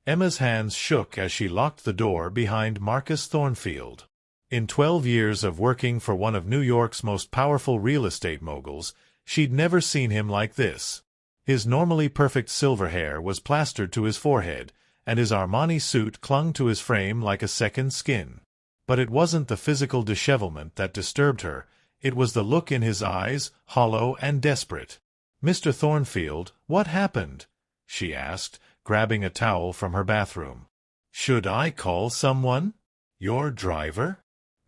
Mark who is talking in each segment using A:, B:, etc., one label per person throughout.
A: Emma's hands shook as she locked the door behind Marcus Thornfield. In 12 years of working for one of New York's most powerful real estate moguls, she'd never seen him like this. His normally perfect silver hair was plastered to his forehead, and his Armani suit clung to his frame like a second skin. But it wasn't the physical dishevelment that disturbed her, it was the look in his eyes, hollow and desperate. "Mr. Thornfield, what happened?" she asked, grabbing a towel from her bathroom. "Should I call someone?" "Your driver?"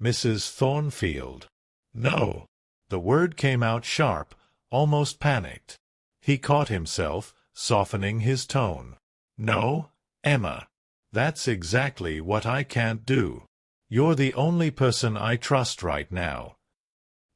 A: "Mrs. Thornfield." "No." The word came out sharp, almost panicked. He caught himself, softening his tone. "No, Emma. That's exactly what I can't do. You're the only person I trust right now."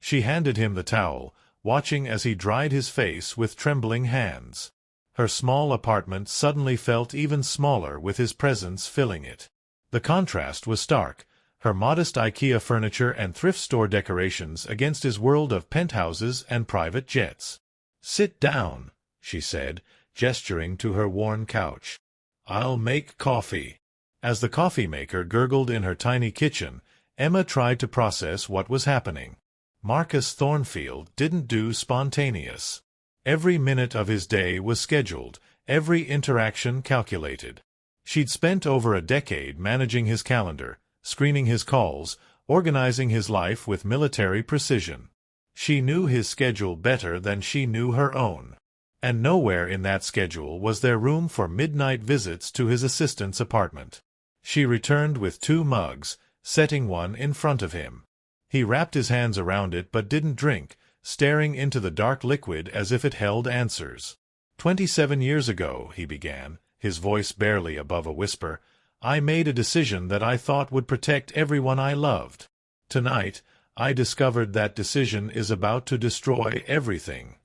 A: She handed him the towel, watching as he dried his face with trembling hands. Her small apartment suddenly felt even smaller with his presence filling it. The contrast was stark, her modest IKEA furniture and thrift store decorations against his world of penthouses and private jets. "Sit down," she said, gesturing to her worn couch. "I'll make coffee." As the coffee maker gurgled in her tiny kitchen, Emma tried to process what was happening. Marcus Thornfield didn't do spontaneous. Every minute of his day was scheduled, every interaction calculated. She'd spent over a decade managing his calendar, screening his calls, organizing his life with military precision. She knew his schedule better than she knew her own. And nowhere in that schedule was there room for midnight visits to his assistant's apartment. She returned with 2 mugs, setting one in front of him. He wrapped his hands around it but didn't drink, staring into the dark liquid as if it held answers. 27 years ago, he began, his voice barely above a whisper, I made a decision that I thought would protect everyone I loved. Tonight, I discovered that decision is about to destroy everything.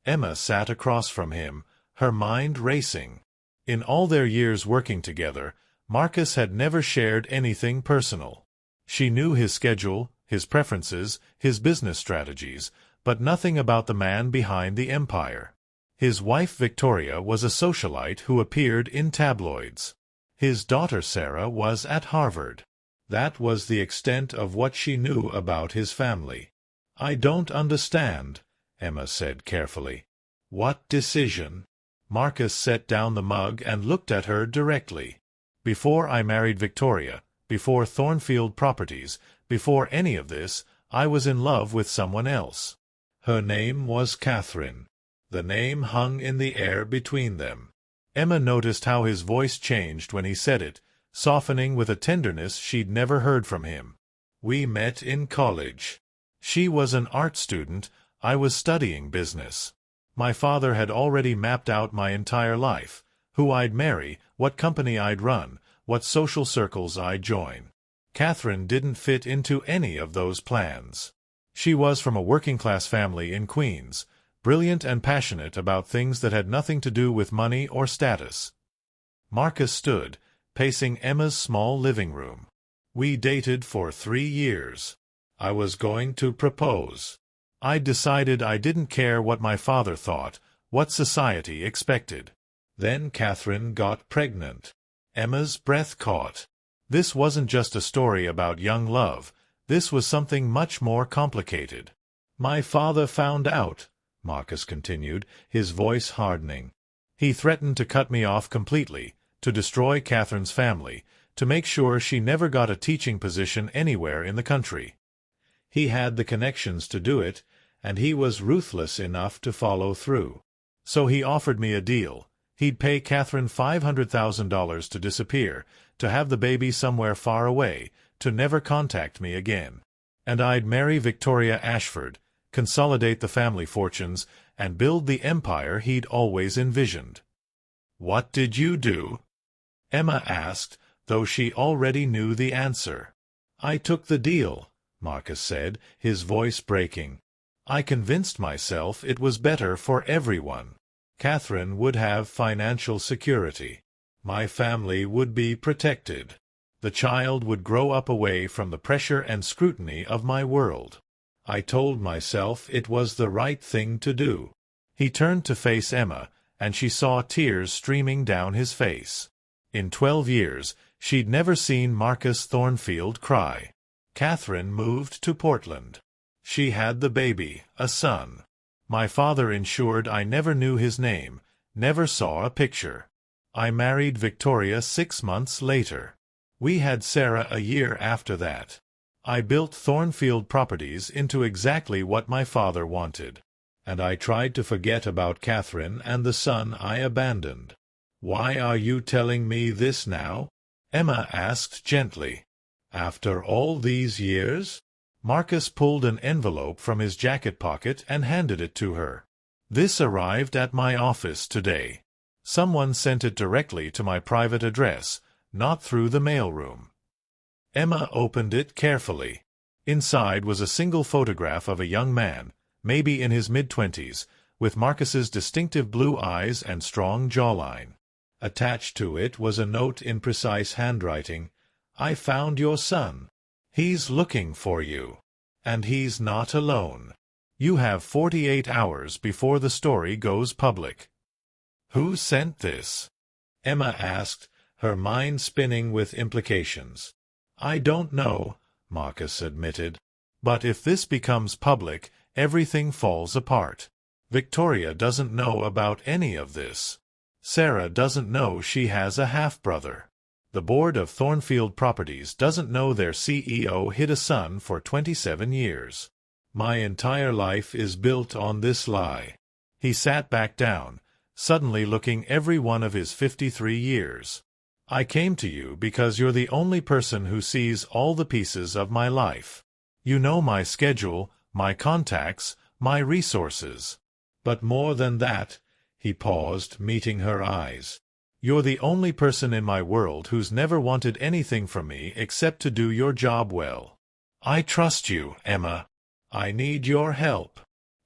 A: Emma sat across from him, her mind racing. In all their years working together, Marcus had never shared anything personal. She knew his schedule, his preferences, his business strategies, but nothing about the man behind the empire. His wife Victoria was a socialite who appeared in tabloids. His daughter Cierra was at Harvard. That was the extent of what she knew about his family. I don't understand, Emma said carefully. What decision? Marcus set down the mug and looked at her directly. Before I married Victoria, before Thornfield Properties, before any of this, I was in love with someone else. Her name was Catherine. The name hung in the air between them. Emma noticed how his voice changed when he said it, softening with a tenderness she'd never heard from him. We met in college. She was an art student, I was studying business. My father had already mapped out my entire life, who I'd marry, what company I'd run, what social circles I'd join. Catherine didn't fit into any of those plans. She was from a working-class family in Queens, brilliant and passionate about things that had nothing to do with money or status. Marcus stood, pacing Emma's small living room. We dated for 3 years. I was going to propose. I'd decided I didn't care what my father thought, what society expected. Then Catherine got pregnant. Emma's breath caught. This wasn't just a story about young love. This was something much more complicated. My father found out, Marcus continued, his voice hardening. He threatened to cut me off completely, to destroy Catherine's family, to make sure she never got a teaching position anywhere in the country. He had the connections to do it, and he was ruthless enough to follow through. So he offered me a deal. He'd pay Catherine $500,000 to disappear, to have the baby somewhere far away, to never contact me again. And I'd marry Victoria Ashford, consolidate the family fortunes, and build the empire he'd always envisioned. What did you do? Emma asked, though she already knew the answer. I took the deal, Marcus said, his voice breaking. I convinced myself it was better for everyone. Catherine would have financial security. My family would be protected. The child would grow up away from the pressure and scrutiny of my world. I told myself it was the right thing to do. He turned to face Emma, and she saw tears streaming down his face. In 12 years, she'd never seen Marcus Thornfield cry. Catherine moved to Portland. She had the baby, a son. My father ensured I never knew his name, never saw a picture. I married Victoria 6 months later. We had Cierra a year after that. I built Thornfield Properties into exactly what my father wanted. And I tried to forget about Catherine and the son I abandoned. Why are you telling me this now? Emma asked gently. After all these years? Marcus pulled an envelope from his jacket pocket and handed it to her. This arrived at my office today. Someone sent it directly to my private address, not through the mailroom. Emma opened it carefully. Inside was a single photograph of a young man, maybe in his mid-20s, with Marcus's distinctive blue eyes and strong jawline. Attached to it was a note in precise handwriting. I found your son. He's looking for you. And he's not alone. You have 48 hours before the story goes public. Who sent this? Emma asked, her mind spinning with implications. I don't know, Marcus admitted. But if this becomes public, everything falls apart. Victoria doesn't know about any of this. Cierra doesn't know she has a half-brother. The board of Thornfield Properties doesn't know their CEO hid a son for 27 years. My entire life is built on this lie. He sat back down, suddenly looking every one of his 53 years. I came to you because you're the only person who sees all the pieces of my life. You know my schedule, my contacts, my resources. But more than that, he paused, meeting her eyes. You're the only person in my world who's never wanted anything from me except to do your job well. I trust you, Emma. I need your help.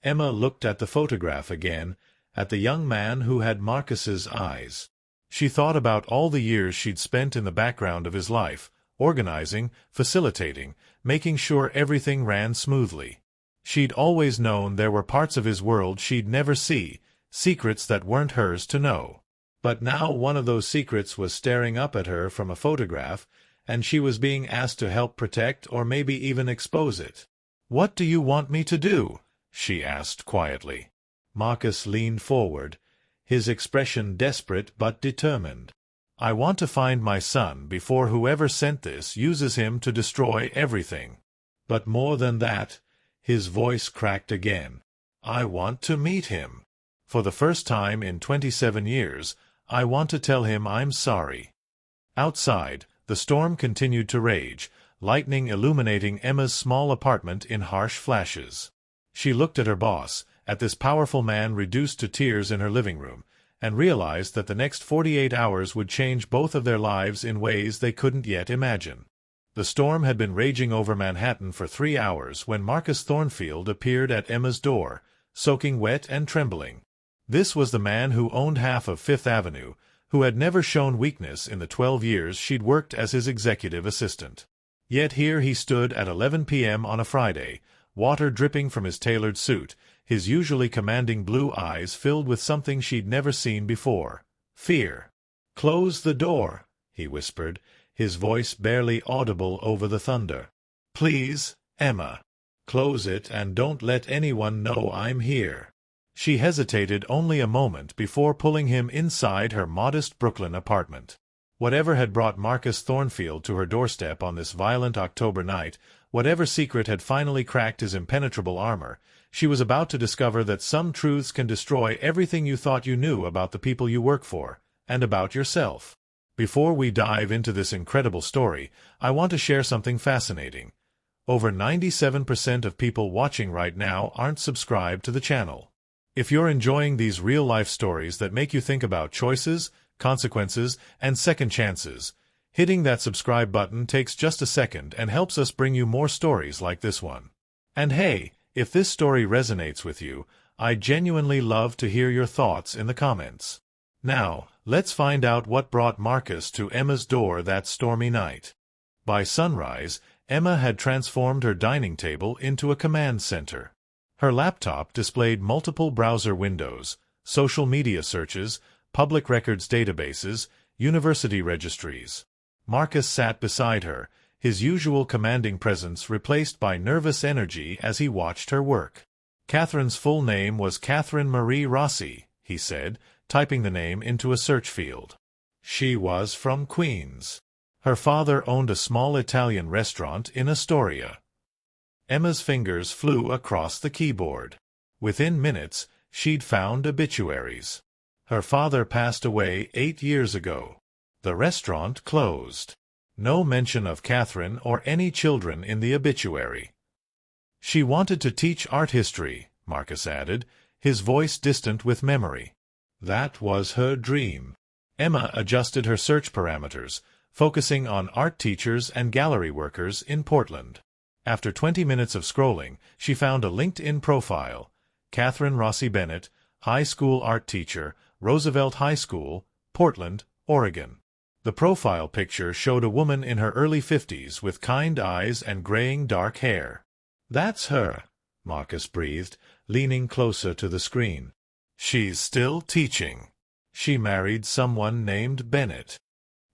A: Emma looked at the photograph again, at the young man who had Marcus's eyes. She thought about all the years she'd spent in the background of his life, organizing, facilitating, making sure everything ran smoothly. She'd always known there were parts of his world she'd never see, secrets that weren't hers to know. But now one of those secrets was staring up at her from a photograph, and she was being asked to help protect or maybe even expose it. What do you want me to do? She asked quietly. Marcus leaned forward, his expression desperate but determined. I want to find my son before whoever sent this uses him to destroy everything. But more than that, his voice cracked again. I want to meet him. For the first time in 27 years, I want to tell him I'm sorry. Outside, the storm continued to rage, lightning illuminating Emma's small apartment in harsh flashes. She looked at her boss, at this powerful man reduced to tears in her living room, and realized that the next 48 hours would change both of their lives in ways they couldn't yet imagine. The storm had been raging over Manhattan for 3 hours when Marcus Thornfield appeared at Emma's door, soaking wet and trembling. This was the man who owned half of Fifth Avenue, who had never shown weakness in the 12 years she'd worked as his executive assistant. Yet here he stood at 11 p.m. on a Friday, water dripping from his tailored suit, his usually commanding blue eyes filled with something she'd never seen before, fear. "Close the door," he whispered, his voice barely audible over the thunder. "Please, Emma. Close it and don't let anyone know I'm here." She hesitated only a moment before pulling him inside her modest Brooklyn apartment. Whatever had brought Marcus Thornfield to her doorstep on this violent October night, whatever secret had finally cracked his impenetrable armor, she was about to discover that some truths can destroy everything you thought you knew about the people you work for, and about yourself. Before we dive into this incredible story, I want to share something fascinating. Over 97% of people watching right now aren't subscribed to the channel. If you're enjoying these real-life stories that make you think about choices, consequences, and second chances, hitting that subscribe button takes just a second and helps us bring you more stories like this one. And hey, if this story resonates with you, I genuinely love to hear your thoughts in the comments. Now, let's find out what brought Marcus to Emma's door that stormy night. By sunrise, Emma had transformed her dining table into a command center. Her laptop displayed multiple browser windows, social media searches, public records databases, University Registries. Marcus sat beside her, his usual commanding presence replaced by nervous energy as he watched her work. Catherine's full name was Catherine Marie Rossi, he said, typing the name into a search field. She was from Queens. Her father owned a small Italian restaurant in Astoria. Emma's fingers flew across the keyboard. Within minutes, she'd found obituaries. Her father passed away 8 years ago. The restaurant closed. No mention of Catherine or any children in the obituary. She wanted to teach art history, Marcus added, his voice distant with memory. That was her dream. Emma adjusted her search parameters, focusing on art teachers and gallery workers in Portland. After 20 minutes of scrolling, she found a LinkedIn profile. Catherine Rossi Bennett, high school art teacher, Roosevelt High School, Portland, Oregon. The profile picture showed a woman in her early 50s with kind eyes and graying dark hair. That's her, Marcus breathed, leaning closer to the screen. She's still teaching. She married someone named Bennett.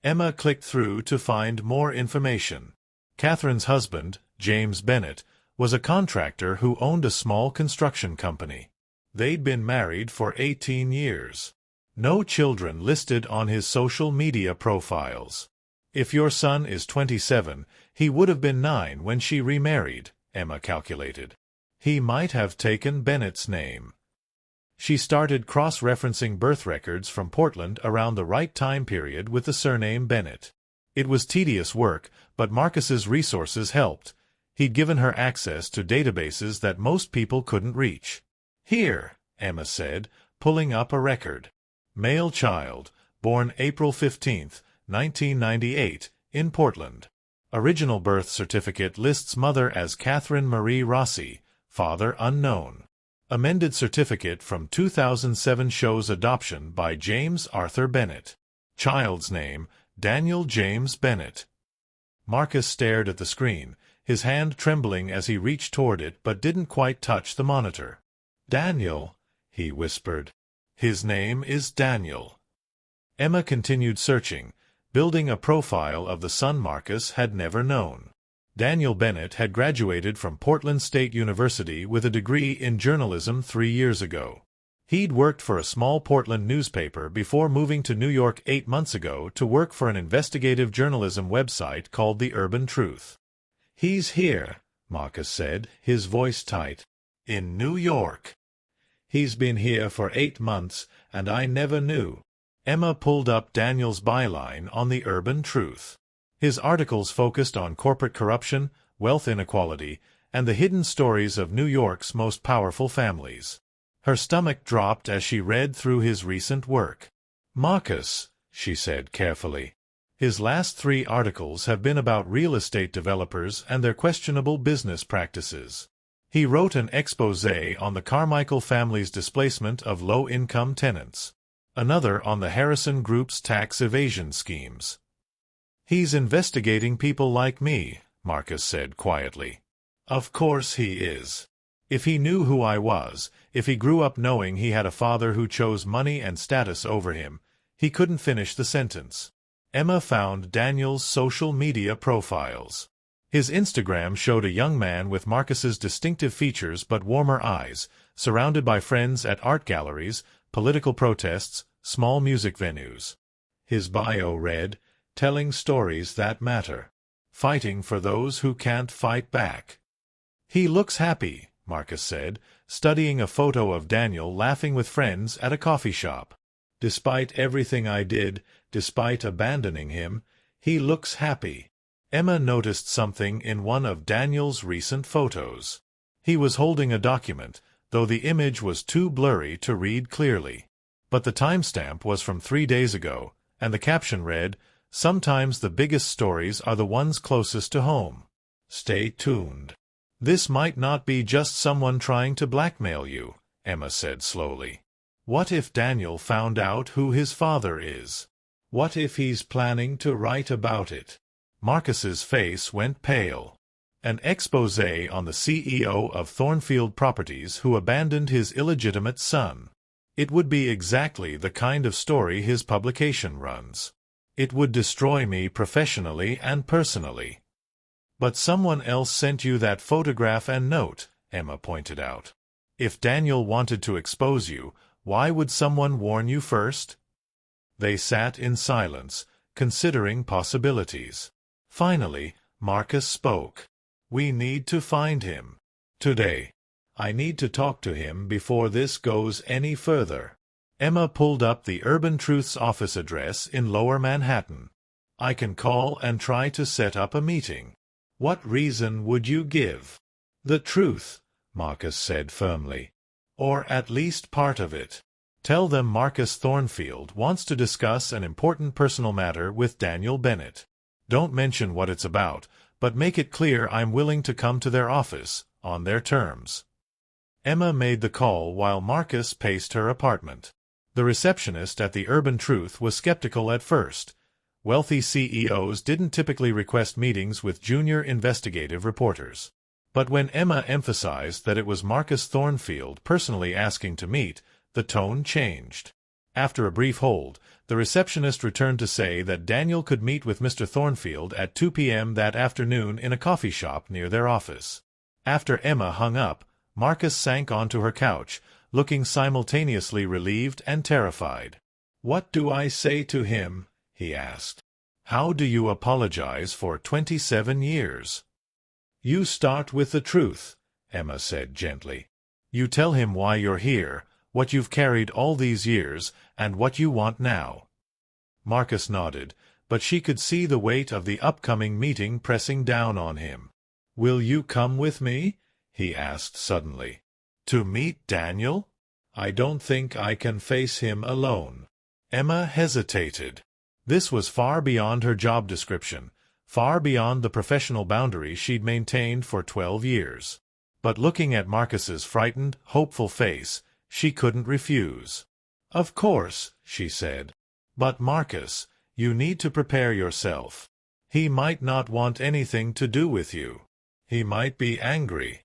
A: Emma clicked through to find more information. Catherine's husband, James Bennett, was a contractor who owned a small construction company. They'd been married for 18 years. No children listed on his social media profiles. If your son is 27, he would have been 9 when she remarried, Emma calculated. He might have taken Bennett's name. She started cross-referencing birth records from Portland around the right time period with the surname Bennett. It was tedious work, but Marcus's resources helped. He'd given her access to databases that most people couldn't reach. Here, Emma said, pulling up a record. Male child, born April 15, 1998, in Portland. Original birth certificate lists mother as Catherine Marie Rossi, father unknown. Amended certificate from 2007 shows adoption by James Arthur Bennett. Child's name, Daniel James Bennett. Marcus stared at the screen, his hand trembling as he reached toward it but didn't quite touch the monitor. Daniel, he whispered. His name is Daniel. Emma continued searching, building a profile of the son Marcus had never known. Daniel Bennett had graduated from Portland State University with a degree in journalism 3 years ago. He'd worked for a small Portland newspaper before moving to New York 8 months ago to work for an investigative journalism website called The Urban Truth. He's here, Marcus said, his voice tight. In New York. He's been here for 8 months, and I never knew. Emma pulled up Daniel's byline on The Urban Truth. His articles focused on corporate corruption, wealth inequality, and the hidden stories of New York's most powerful families. Her stomach dropped as she read through his recent work. Marcus, she said carefully. His last 3 articles have been about real estate developers and their questionable business practices. He wrote an exposé on the Carmichael family's displacement of low-income tenants. Another on the Harrison Group's tax evasion schemes. He's investigating people like me, Marcus said quietly. Of course he is. If he knew who I was, if he grew up knowing he had a father who chose money and status over him, he couldn't finish the sentence. Emma found Daniel's social media profiles. His Instagram showed a young man with Marcus's distinctive features but warmer eyes, surrounded by friends at art galleries, political protests, small music venues. His bio read, telling stories that matter. Fighting for those who can't fight back. He looks happy, Marcus said, studying a photo of Daniel laughing with friends at a coffee shop. Despite everything I did, despite abandoning him, he looks happy. Emma noticed something in one of Daniel's recent photos. He was holding a document, though the image was too blurry to read clearly. But the timestamp was from 3 days ago, and the caption read, "Sometimes the biggest stories are the ones closest to home. Stay tuned." This might not be just someone trying to blackmail you, Emma said slowly. What if Daniel found out who his father is? What if he's planning to write about it? Marcus's face went pale. An exposé on the CEO of Thornfield Properties who abandoned his illegitimate son. It would be exactly the kind of story his publication runs. It would destroy me professionally and personally. But someone else sent you that photograph and note, Emma pointed out. If Daniel wanted to expose you, why would someone warn you first? They sat in silence, considering possibilities. Finally, Marcus spoke. We need to find him. Today. I need to talk to him before this goes any further. Emma pulled up the Urban Truth's office address in Lower Manhattan. I can call and try to set up a meeting. What reason would you give? The truth, Marcus said firmly. Or at least part of it. Tell them Marcus Thornfield wants to discuss an important personal matter with Daniel Bennett. Don't mention what it's about, but make it clear I'm willing to come to their office, on their terms. Emma made the call while Marcus paced her apartment. The receptionist at the Urban Truth was skeptical at first. Wealthy CEOs didn't typically request meetings with junior investigative reporters. But when Emma emphasized that it was Marcus Thornfield personally asking to meet, the tone changed. After a brief hold, the receptionist returned to say that Daniel could meet with Mr. Thornfield at 2 p.m. that afternoon in a coffee shop near their office. After Emma hung up, Marcus sank onto her couch, looking simultaneously relieved and terrified. "What do I say to him?" he asked. "How do you apologize for 27 years? "You start with the truth," Emma said gently. "You tell him why you're here, what you've carried all these years, and what you want now." Marcus nodded, but she could see the weight of the upcoming meeting pressing down on him. "Will you come with me?" he asked suddenly. "To meet Daniel? I don't think I can face him alone." Emma hesitated. This was far beyond her job description, far beyond the professional boundaries she'd maintained for 12 years. But looking at Marcus's frightened, hopeful face, she couldn't refuse. "Of course," she said. "But Marcus, you need to prepare yourself. He might not want anything to do with you. He might be angry.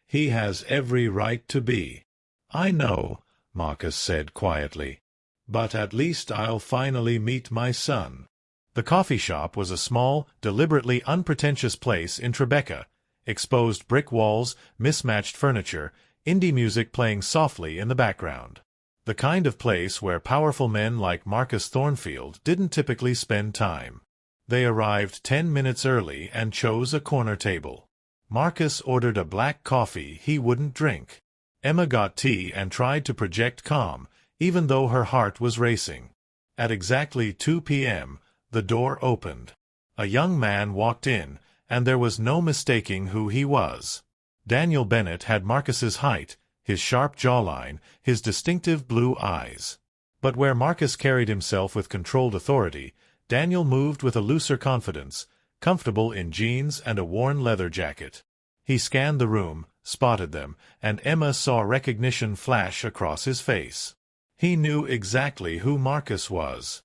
A: He has every right to be." "I know," Marcus said quietly. "But at least I'll finally meet my son." The coffee shop was a small, deliberately unpretentious place in Tribeca. Exposed brick walls, mismatched furniture, indie music playing softly in the background. The kind of place where powerful men like Marcus Thornfield didn't typically spend time. They arrived 10 minutes early and chose a corner table. Marcus ordered a black coffee he wouldn't drink. Emma got tea and tried to project calm, even though her heart was racing. At exactly 2 p.m., the door opened. A young man walked in, and there was no mistaking who he was. Daniel Bennett had Marcus's height, his sharp jawline, his distinctive blue eyes. But where Marcus carried himself with controlled authority, Daniel moved with a looser confidence, comfortable in jeans and a worn leather jacket. He scanned the room, spotted them, and Emma saw recognition flash across his face. He knew exactly who Marcus was.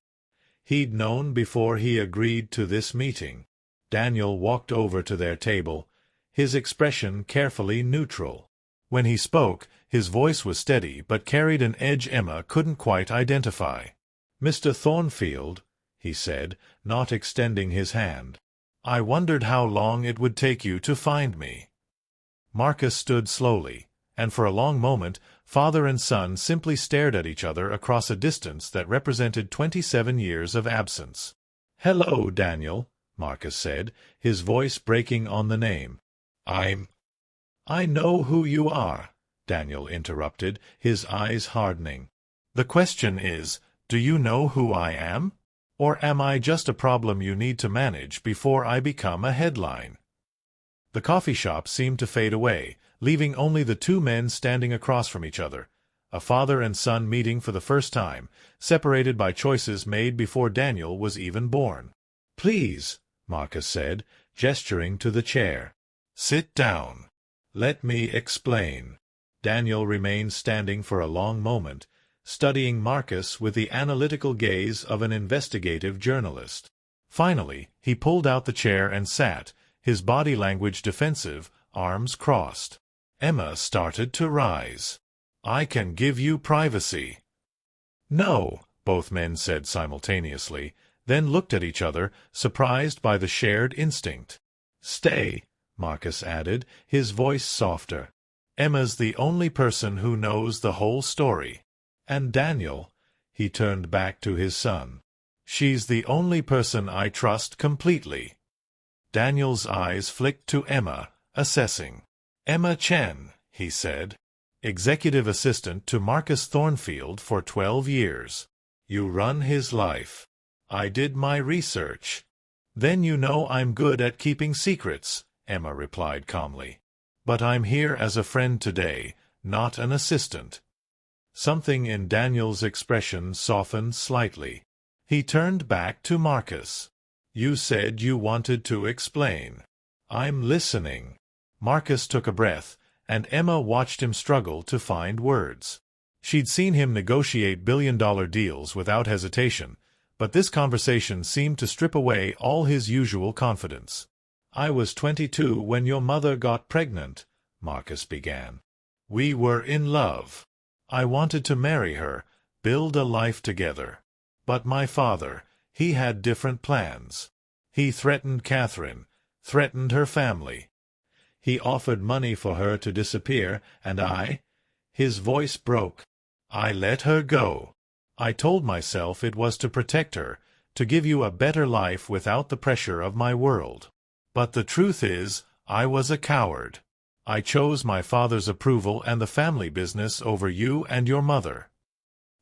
A: He'd known before he agreed to this meeting. Daniel walked over to their table, his expression carefully neutral. When he spoke, his voice was steady but carried an edge Emma couldn't quite identify. "Mr. Thornfield," he said, not extending his hand. "I wondered how long it would take you to find me." Marcus stood slowly, and for a long moment father and son simply stared at each other across a distance that represented 27 years of absence. "Hello, Daniel," Marcus said, his voice breaking on the name. "I know who you are," Daniel interrupted, his eyes hardening. "The question is, do you know who I am? Or am I just a problem you need to manage before I become a headline?" The coffee shop seemed to fade away, leaving only the two men standing across from each other, a father and son meeting for the first time, separated by choices made before Daniel was even born. "Please," Marcus said, gesturing to the chair. "Sit down. Let me explain." Daniel remained standing for a long moment, studying Marcus with the analytical gaze of an investigative journalist. Finally, he pulled out the chair and sat, his body language defensive, arms crossed. Emma started to rise. "I can give you privacy." "No," both men said simultaneously. then looked at each other, surprised by the shared instinct. "Stay," Marcus added, his voice softer. "Emma's the only person who knows the whole story. And Daniel," he turned back to his son, "she's the only person I trust completely." Daniel's eyes flicked to Emma, assessing. "Emma Chen," he said, "executive assistant to Marcus Thornfield for 12 years. You run his life. I did my research." "Then you know I'm good at keeping secrets," Emma replied calmly. "But I'm here as a friend today, not an assistant." Something in Daniel's expression softened slightly. He turned back to Marcus. "You said you wanted to explain." "I'm listening." Marcus took a breath, and Emma watched him struggle to find words. She'd seen him negotiate billion-dollar deals without hesitation, but this conversation seemed to strip away all his usual confidence. "I was 22 when your mother got pregnant," Marcus began. "We were in love. I wanted to marry her, build a life together. But my father, he had different plans. He threatened Catherine, threatened her family. He offered money for her to disappear, and his voice broke. I let her go. I told myself it was to protect her, to give you a better life without the pressure of my world. But the truth is, I was a coward. I chose my father's approval and the family business over you and your mother."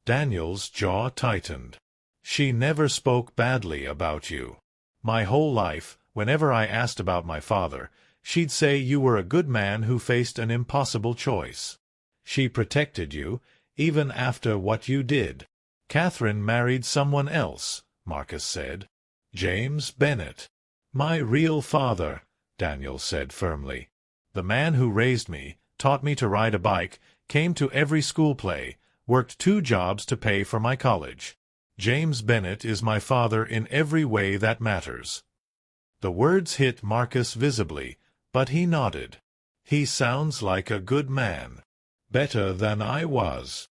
A: Daniel's jaw tightened. "She never spoke badly about you. My whole life, whenever I asked about my father, she'd say you were a good man who faced an impossible choice. She protected you, even after what you did." "Catherine married someone else," Marcus said. "James Bennett." "My real father," Daniel said firmly. "The man who raised me, taught me to ride a bike, came to every school play, worked 2 jobs to pay for my college. James Bennett is my father in every way that matters." The words hit Marcus visibly, but he nodded. "He sounds like a good man. Better than I was."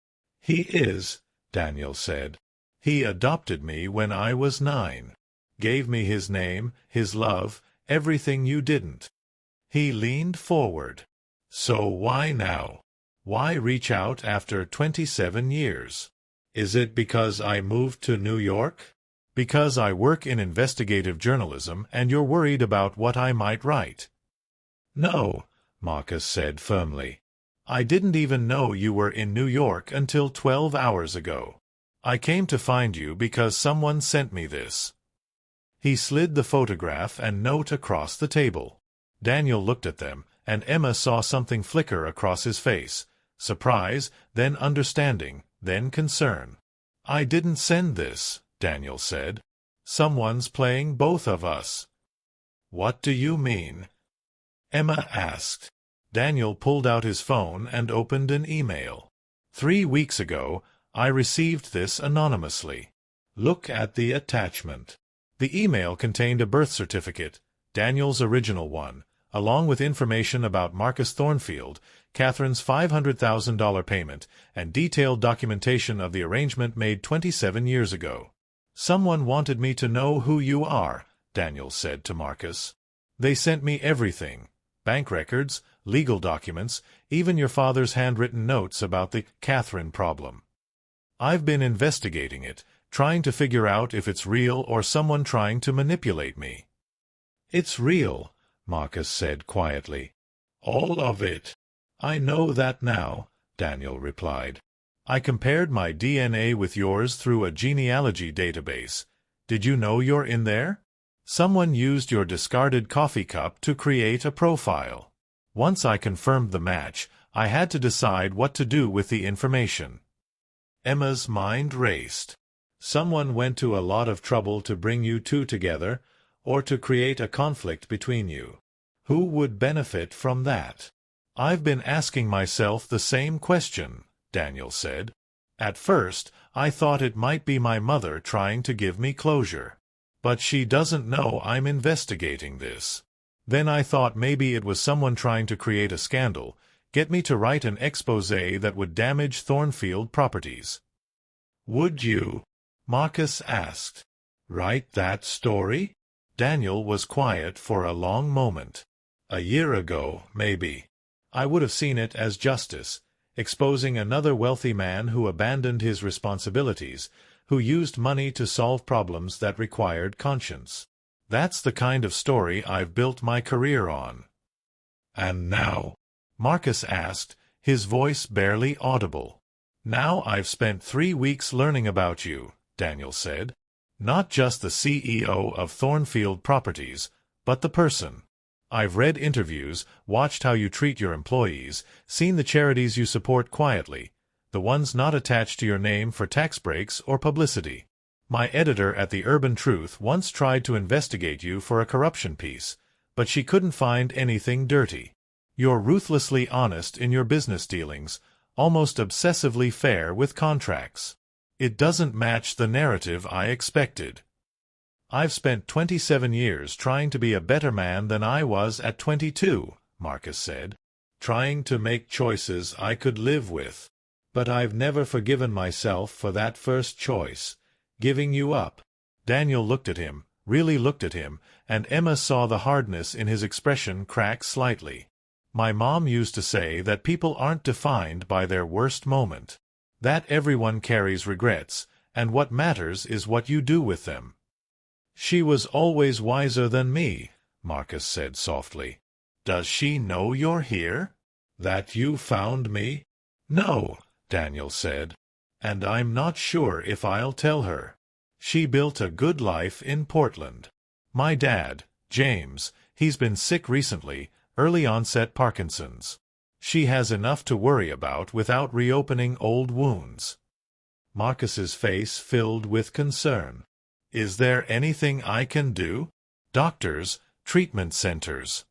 A: "He is," Daniel said. "He adopted me when I was 9. Gave me his name, his love, everything you didn't." He leaned forward. "So why now? Why reach out after 27 years? Is it because I moved to New York? Because I work in investigative journalism and you're worried about what I might write?" "No," Marcus said firmly. "I didn't even know you were in New York until 12 hours ago. I came to find you because someone sent me this." He slid the photograph and note across the table. Daniel looked at them, and Emma saw something flicker across his face. Surprise, then understanding, then concern. "I didn't send this," Daniel said. "Someone's playing both of us." "What do you mean?" Emma asked. Daniel pulled out his phone and opened an email. "3 weeks ago, I received this anonymously. Look at the attachment." The email contained a birth certificate, Daniel's original one, along with information about Marcus Thornfield, Catherine's $500,000 payment, and detailed documentation of the arrangement made 27 years ago. "Someone wanted me to know who you are," Daniel said to Marcus. "They sent me everything. Bank records, legal documents, even your father's handwritten notes about the Catherine problem. I've been investigating it, trying to figure out if it's real or someone trying to manipulate me." "It's real," Marcus said quietly. "All of it." "I know that now," Daniel replied. "I compared my DNA with yours through a genealogy database. Did you know you're in there? Someone used your discarded coffee cup to create a profile. Once I confirmed the match, I had to decide what to do with the information." Emma's mind raced. "Someone went to a lot of trouble to bring you two together, or to create a conflict between you. Who would benefit from that?" "I've been asking myself the same question," Daniel said. "At first, I thought it might be my mother trying to give me closure. But she doesn't know I'm investigating this. Then I thought maybe it was someone trying to create a scandal, get me to write an exposé that would damage Thornfield Properties." "Would you?" Marcus asked. Write that story? Daniel was quiet for a long moment. A year ago, maybe. I would have seen it as justice, exposing another wealthy man who abandoned his responsibilities, who used money to solve problems that required conscience. That's the kind of story I've built my career on. And now? Marcus asked, his voice barely audible. Now I've spent 3 weeks learning about you, Daniel said. Not just the CEO of Thornfield Properties, but the person. I've read interviews, watched how you treat your employees, seen the charities you support quietly, the ones not attached to your name for tax breaks or publicity. My editor at the Urban Truth once tried to investigate you for a corruption piece, but she couldn't find anything dirty. You're ruthlessly honest in your business dealings, almost obsessively fair with contracts. It doesn't match the narrative I expected. I've spent 27 years trying to be a better man than I was at 22, Marcus said. Trying to make choices I could live with. But I've never forgiven myself for that first choice, giving you up. Daniel looked at him, really looked at him, and Emma saw the hardness in his expression crack slightly. My mom used to say that people aren't defined by their worst moment. That everyone carries regrets, and what matters is what you do with them. She was always wiser than me, Marcus said softly. Does she know you're here? That you found me? No, Daniel said. And I'm not sure if I'll tell her. She built a good life in Portland. My dad, James, he's been sick recently, early onset Parkinson's. She has enough to worry about without reopening old wounds. Marcus's face filled with concern. Is there anything I can do? Doctors, treatment centers.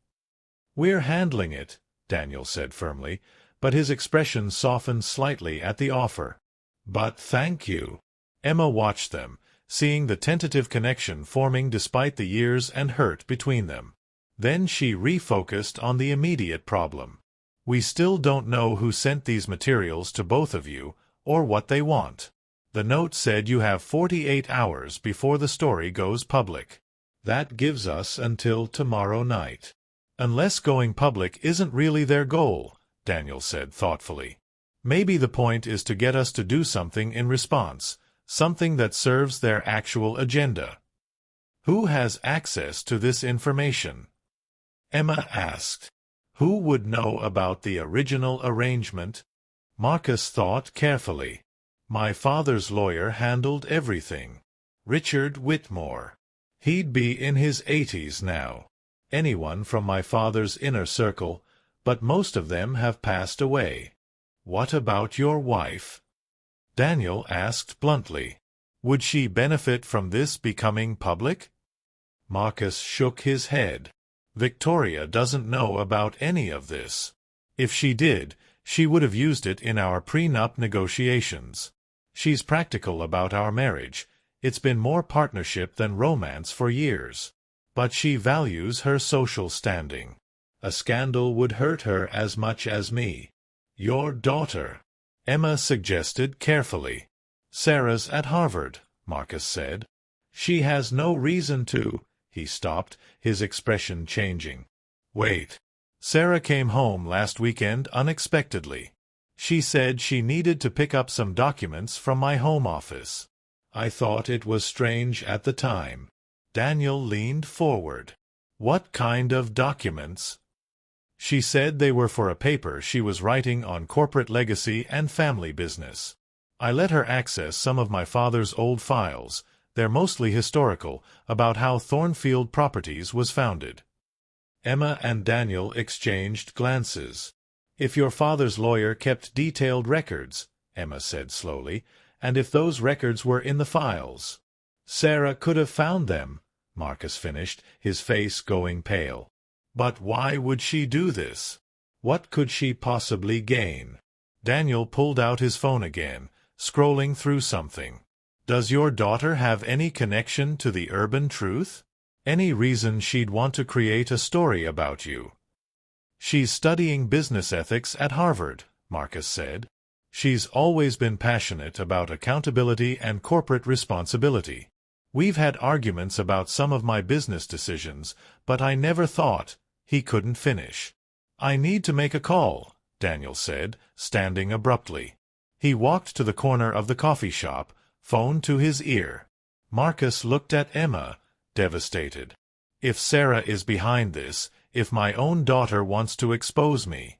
A: We're handling it, Daniel said firmly, but his expression softened slightly at the offer. But thank you. Emma watched them, seeing the tentative connection forming despite the years and hurt between them. Then she refocused on the immediate problem. We still don't know who sent these materials to both of you, or what they want. The note said you have 48 hours before the story goes public. That gives us until tomorrow night. Unless going public isn't really their goal, Daniel said thoughtfully. Maybe the point is to get us to do something in response, something that serves their actual agenda. Who has access to this information? Emma asked. Who would know about the original arrangement? Marcus thought carefully. My father's lawyer handled everything. Richard Whitmore. He'd be in his 80s now. Anyone from my father's inner circle, but most of them have passed away. What about your wife? Daniel asked bluntly. Would she benefit from this becoming public? Marcus shook his head. Victoria doesn't know about any of this. If she did, she would have used it in our prenup negotiations. She's practical about our marriage. It's been more partnership than romance for years. But she values her social standing. A scandal would hurt her as much as me. Your daughter, Emma suggested carefully. Sarah's at Harvard, Marcus said. She has no reason to. He stopped, his expression changing. Wait. Sarah came home last weekend unexpectedly. She said she needed to pick up some documents from my home office. I thought it was strange at the time. Daniel leaned forward. What kind of documents? She said they were for a paper she was writing on corporate legacy and family business. I let her access some of my father's old files. They're mostly historical, about how Thornfield Properties was founded. Emma and Daniel exchanged glances. If your father's lawyer kept detailed records, Emma said slowly, and if those records were in the files. Sarah could have found them, Marcus finished, his face going pale. But why would she do this? What could she possibly gain? Daniel pulled out his phone again, scrolling through something. Does your daughter have any connection to the Urban Truth? Any reason she'd want to create a story about you? She's studying business ethics at Harvard, Marcus said. She's always been passionate about accountability and corporate responsibility. We've had arguments about some of my business decisions, but I never thought—" He couldn't finish. "I need to make a call," Daniel said, standing abruptly. He walked to the corner of the coffee shop, phone to his ear. Marcus looked at Emma, devastated. "If Cierra is behind this, if my own daughter wants to expose me—"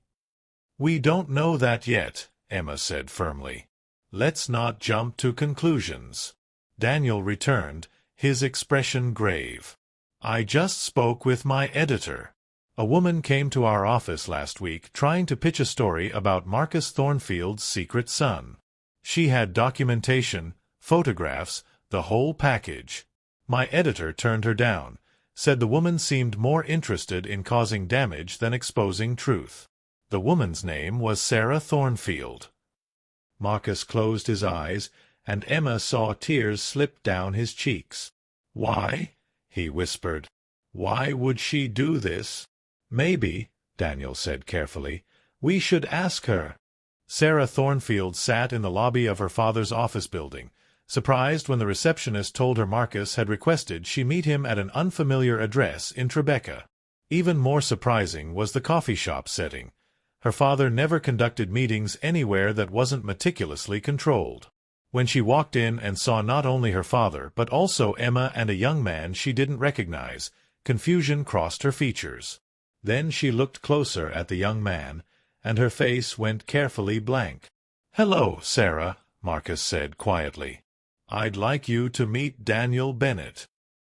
A: "We don't know that yet," Emma said firmly. "Let's not jump to conclusions." Daniel returned, his expression grave. "I just spoke with my editor. A woman came to our office last week trying to pitch a story about Marcus Thornfield's secret son. She had documentation, photographs, the whole package. My editor turned her down, said the woman seemed more interested in causing damage than exposing truth. The woman's name was Cierra Thornfield." Marcus closed his eyes, and Emma saw tears slip down his cheeks. "Why?" he whispered. "Why would she do this?" "Maybe," Daniel said carefully, "we should ask her." Cierra Thornfield sat in the lobby of her father's office building, surprised when the receptionist told her Marcus had requested she meet him at an unfamiliar address in Tribeca. Even more surprising was the coffee shop setting. Her father never conducted meetings anywhere that wasn't meticulously controlled. When she walked in and saw not only her father but also Emma and a young man she didn't recognize, confusion crossed her features. Then she looked closer at the young man, and her face went carefully blank. "Hello, Cierra," Marcus said quietly. "I'd like you to meet Daniel Bennett."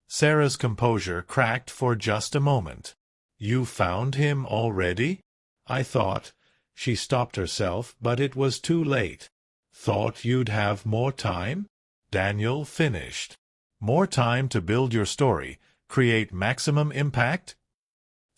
A: Sarah's composure cracked for just a moment. "You found him already? I thought—" She stopped herself, but it was too late. "Thought you'd have more time?" Daniel finished. "More time to build your story, create maximum impact?"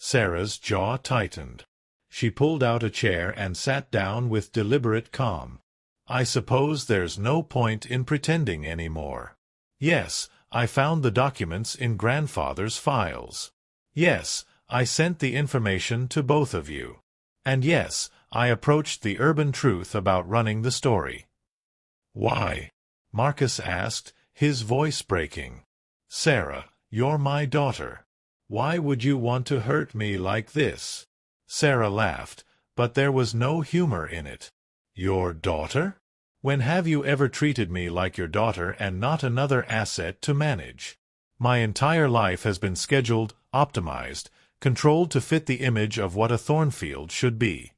A: Sarah's jaw tightened. She pulled out a chair and sat down with deliberate calm. "I suppose there's no point in pretending any more. Yes, I found the documents in grandfather's files. Yes, I sent the information to both of you. And yes, I approached the urban truth about running the story." "Why?" Marcus asked, his voice breaking. "Cierra, you're my daughter. Why would you want to hurt me like this?" Cierra laughed, but there was no humor in it. "Your daughter? When have you ever treated me like your daughter and not another asset to manage? My entire life has been scheduled, optimized, controlled to fit the image of what a Thornfield should be."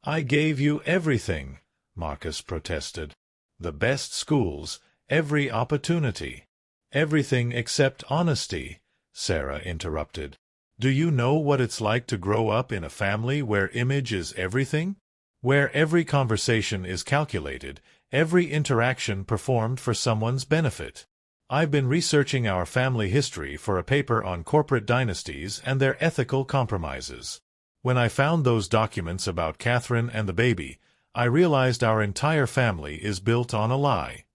A: "I gave you everything," Marcus protested. "The best schools, every opportunity." "Everything except honesty," Cierra interrupted. "Do you know what it's like to grow up in a family where image is everything? Where every conversation is calculated, every interaction performed for someone's benefit? I've been researching our family history for a paper on corporate dynasties and their ethical compromises. When I found those documents about Catherine and the baby, I realized our entire family is built on a lie."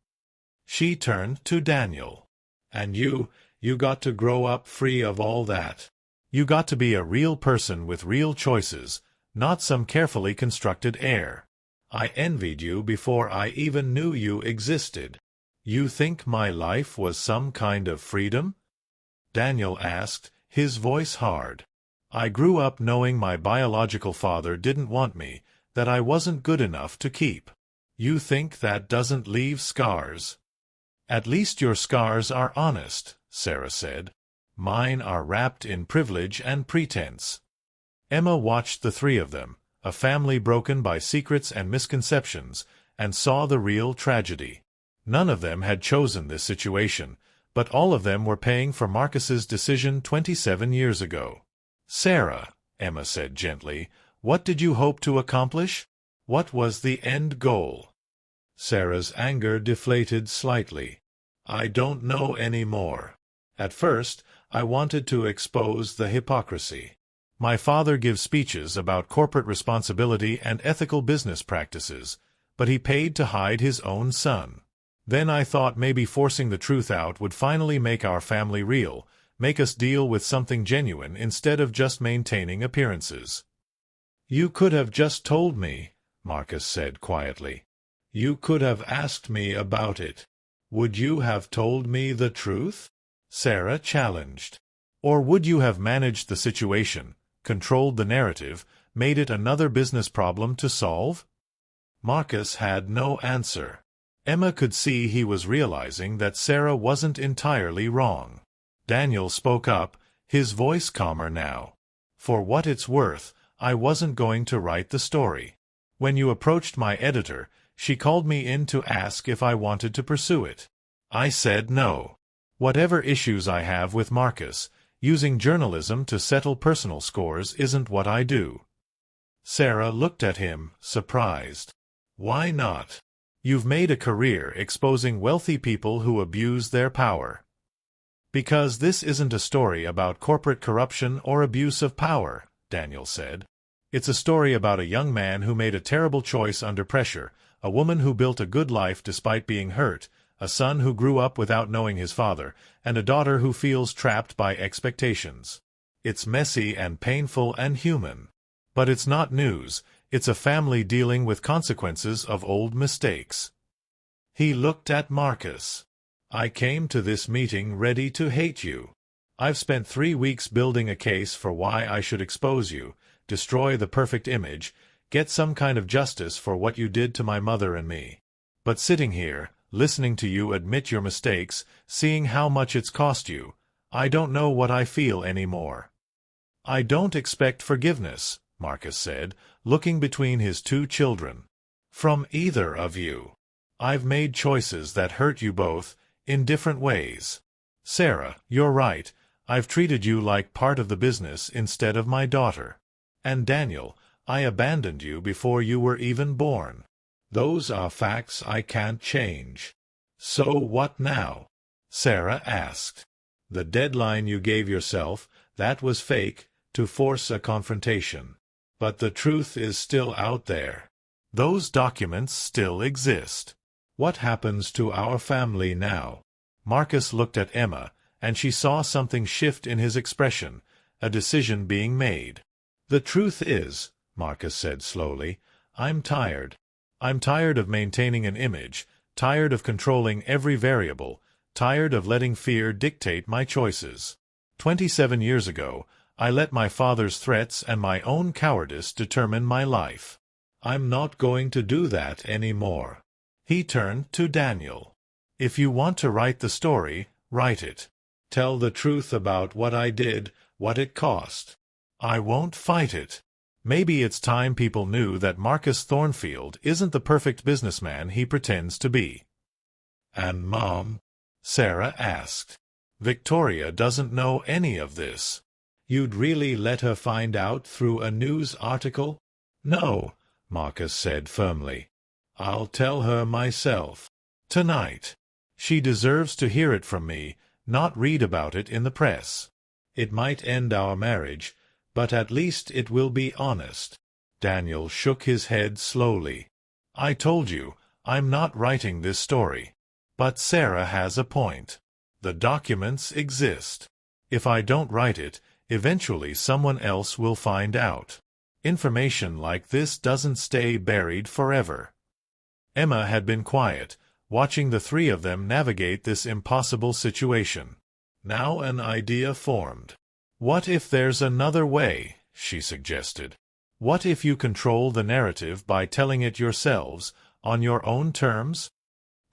A: She turned to Daniel. "And you got to grow up free of all that. You got to be a real person with real choices, not some carefully constructed heir. I envied you before I even knew you existed. You think my life was some kind of freedom?" Daniel asked, his voice hard. "I grew up knowing my biological father didn't want me, that I wasn't good enough to keep. You think that doesn't leave scars?" "At least your scars are honest," Cierra said. "Mine are wrapped in privilege and pretense." Emma watched the three of them, a family broken by secrets and misconceptions, and saw the real tragedy. None of them had chosen this situation, but all of them were paying for Marcus's decision 27 years ago. "Cierra," Emma said gently, "what did you hope to accomplish? What was the end goal?" Sarah's anger deflated slightly. "I don't know any more. At first, I wanted to expose the hypocrisy. My father gives speeches about corporate responsibility and ethical business practices, but he paid to hide his own son. Then I thought maybe forcing the truth out would finally make our family real, make us deal with something genuine instead of just maintaining appearances." "You could have just told me," Marcus said quietly. "You could have asked me about it. Would you have told me the truth? Cierra challenged. Or would you have managed the situation, controlled the narrative, made it another business problem to solve? Marcus had no answer. Emma could see he was realizing that Cierra wasn't entirely wrong. Daniel spoke up, his voice calmer now. For what it's worth, I wasn't going to write the story. When you approached my editor, she called me in to ask if I wanted to pursue it. I said no. Whatever issues I have with Marcus, using journalism to settle personal scores isn't what I do. Cierra looked at him, surprised. Why not? You've made a career exposing wealthy people who abuse their power. Because this isn't a story about corporate corruption or abuse of power, Daniel said. It's a story about a young man who made a terrible choice under pressure, a woman who built a good life despite being hurt, a son who grew up without knowing his father, and a daughter who feels trapped by expectations. It's messy and painful and human. But it's not news, it's a family dealing with consequences of old mistakes. He looked at Marcus. I came to this meeting ready to hate you. I've spent 3 weeks building a case for why I should expose you, destroy the perfect image, get some kind of justice for what you did to my mother and me. But sitting here, listening to you admit your mistakes, seeing how much it's cost you, I don't know what I feel anymore. I don't expect forgiveness, Marcus said, looking between his 2 children. From either of you. I've made choices that hurt you both, in different ways. Cierra, you're right, I've treated you like part of the business instead of my daughter. And Daniel, I abandoned you before you were even born. Those are facts I can't change. So what now? Cierra asked. The deadline you gave yourself, that was fake, to force a confrontation. But the truth is still out there. Those documents still exist. What happens to our family now? Marcus looked at Emma, and she saw something shift in his expression, a decision being made. The truth is, Marcus said slowly, I'm tired. I'm tired of maintaining an image, tired of controlling every variable, tired of letting fear dictate my choices. 27 years ago, I let my father's threats and my own cowardice determine my life. I'm not going to do that anymore. He turned to Daniel. If you want to write the story, write it. Tell the truth about what I did, what it cost. I won't fight it. Maybe it's time people knew that Marcus Thornfield isn't the perfect businessman he pretends to be. And Mom? Cierra asked. Victoria doesn't know any of this. You'd really let her find out through a news article? No, Marcus said firmly. I'll tell her myself. Tonight. She deserves to hear it from me, not read about it in the press. It might end our marriage, but at least it will be honest. Daniel shook his head slowly. I told you, I'm not writing this story. But Cierra has a point. The documents exist. If I don't write it, eventually someone else will find out. Information like this doesn't stay buried forever. Emma had been quiet, watching the 3 of them navigate this impossible situation. Now an idea formed. What if there's another way, she suggested. What if you control the narrative by telling it yourselves, on your own terms?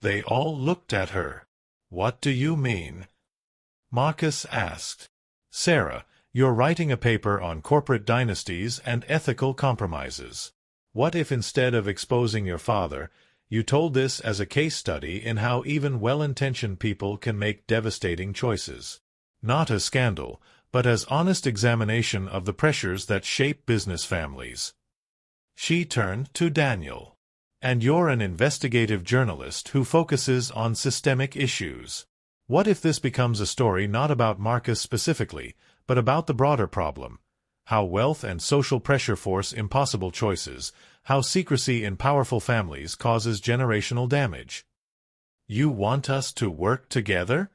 A: They all looked at her. What do you mean? Marcus asked. Cierra, you're writing a paper on corporate dynasties and ethical compromises. What if instead of exposing your father, you told this as a case study in how even well-intentioned people can make devastating choices? Not as scandal, but as honest examination of the pressures that shape business families. She turned to Daniel. And you're an investigative journalist who focuses on systemic issues. What if this becomes a story not about Marcus specifically, but about the broader problem? How wealth and social pressure force impossible choices, how secrecy in powerful families causes generational damage. You want us to work together?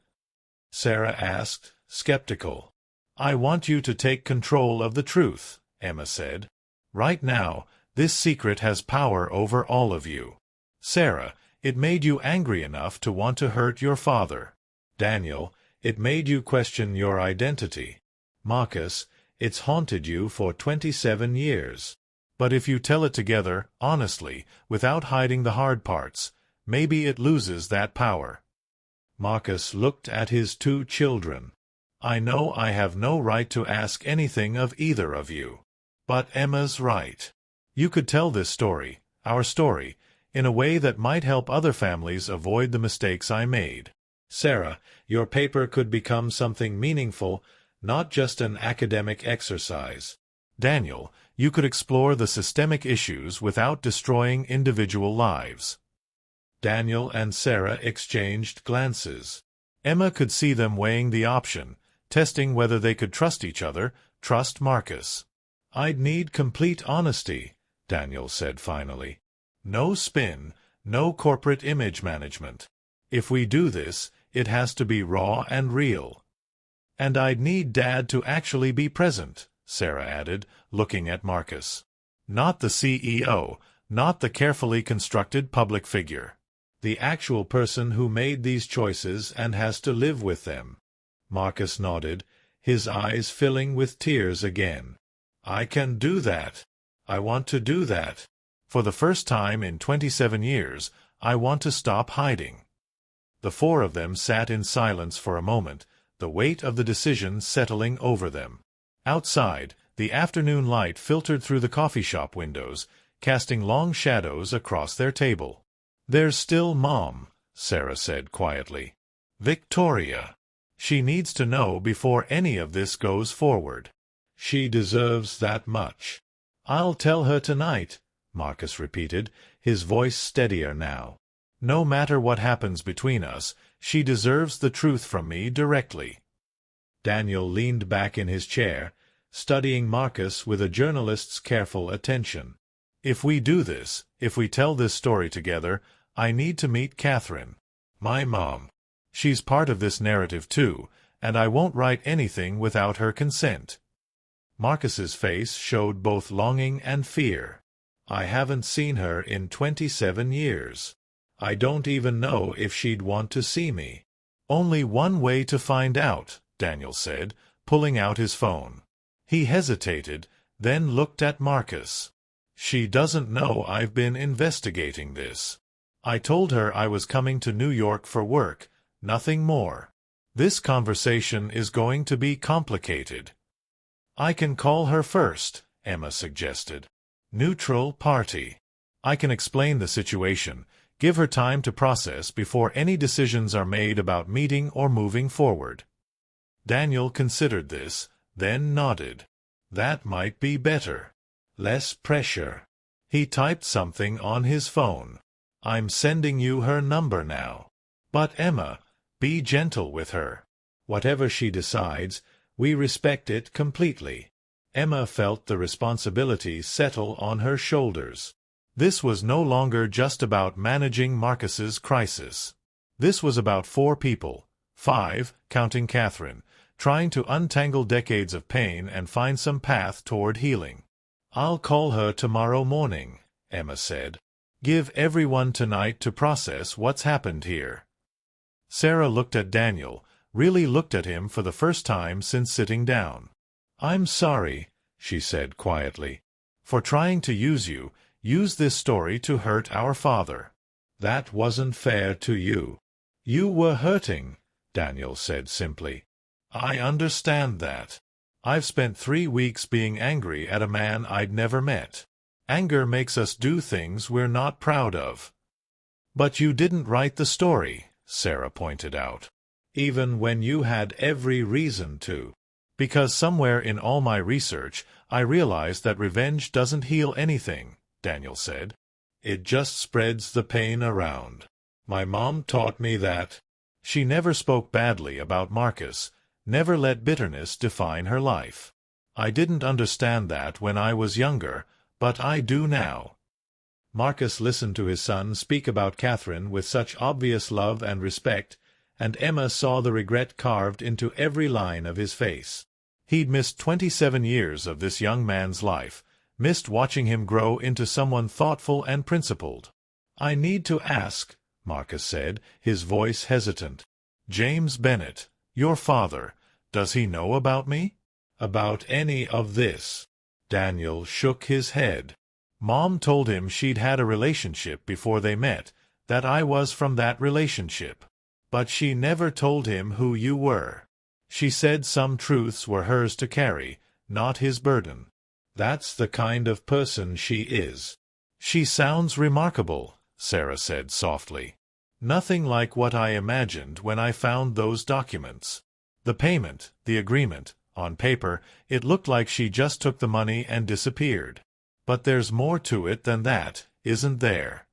A: Cierra asked, skeptical. I want you to take control of the truth, Emma said. Right now, this secret has power over all of you. Cierra, It made you angry enough to want to hurt your father. Daniel, it made you question your identity. Marcus, it's haunted you for 27 years. But if you tell it together, honestly, without hiding the hard parts, maybe it loses that power. Marcus looked at his 2 children. I know I have no right to ask anything of either of you. But Emma's right. You could tell this story, our story, in a way that might help other families avoid the mistakes I made. Sarah, your paper could become something meaningful, not just an academic exercise. Daniel, you could explore the systemic issues without destroying individual lives. Daniel and Sarah exchanged glances. Emma could see them weighing the option, testing whether they could trust each other, trust Marcus. I'd need complete honesty, Daniel said finally. No spin, no corporate image management. If we do this, it has to be raw and real. And I'd need Dad to actually be present, Sarah added, looking at Marcus. Not the CEO, not the carefully constructed public figure. The actual person who made these choices and has to live with them. Marcus nodded, his eyes filling with tears again. I can do that. I want to do that. For the first time in 27 years, I want to stop hiding. The 4 of them sat in silence for a moment, the weight of the decision settling over them. Outside, the afternoon light filtered through the coffee shop windows, casting long shadows across their table. There's still Mom, Sarah said quietly. Victoria. She needs to know before any of this goes forward. She deserves that much. I'll tell her tonight, Marcus repeated, his voice steadier now. No matter what happens between us, she deserves the truth from me directly. Daniel leaned back in his chair, studying Marcus with a journalist's careful attention. If we do this, if we tell this story together, I need to meet Catherine. My mom. She's part of this narrative too, and I won't write anything without her consent. Marcus's face showed both longing and fear. I haven't seen her in 27 years. I don't even know if she'd want to see me. Only one way to find out, Daniel said, pulling out his phone. He hesitated, then looked at Marcus. She doesn't know I've been investigating this. I told her I was coming to New York for work, nothing more. This conversation is going to be complicated. I can call her first, Emma suggested. Neutral party. I can explain the situation, give her time to process before any decisions are made about meeting or moving forward. Daniel considered this, then nodded. That might be better. Less pressure. He typed something on his phone. I'm sending you her number now. But Emma, be gentle with her. Whatever she decides, we respect it completely. Emma felt the responsibility settle on her shoulders. This was no longer just about managing Marcus's crisis. This was about 4 people, 5, counting Catherine, trying to untangle decades of pain and find some path toward healing. I'll call her tomorrow morning, Emma said. Give everyone tonight to process what's happened here. Sarah looked at Daniel, really looked at him for the first time since sitting down. I'm sorry, she said quietly, for trying to use this story to hurt our father. That wasn't fair to you. You were hurting, Daniel said simply. I understand that. I've spent 3 weeks being angry at a man I'd never met. Anger makes us do things we're not proud of. But you didn't write the story, Sarah pointed out. Even when you had every reason to. Because somewhere in all my research, I realized that revenge doesn't heal anything, Daniel said. It just spreads the pain around. My mom taught me that. She never spoke badly about Marcus, never let bitterness define her life. I didn't understand that when I was younger, but I do now. Marcus listened to his son speak about Catherine with such obvious love and respect, and Emma saw the regret carved into every line of his face. He'd missed 27 years of this young man's life, missed watching him grow into someone thoughtful and principled. I need to ask, Marcus said, his voice hesitant. "James Bennet, your father, does he know about me? About any of this?" Daniel shook his head. "Mom told him she'd had a relationship before they met, that I was from that relationship. But she never told him who you were. She said some truths were hers to carry, not his burden. That's the kind of person she is." "She sounds remarkable," Cierra said softly. "Nothing like what I imagined when I found those documents. The payment, the agreement, on paper, it looked like she just took the money and disappeared. But there's more to it than that, isn't there?"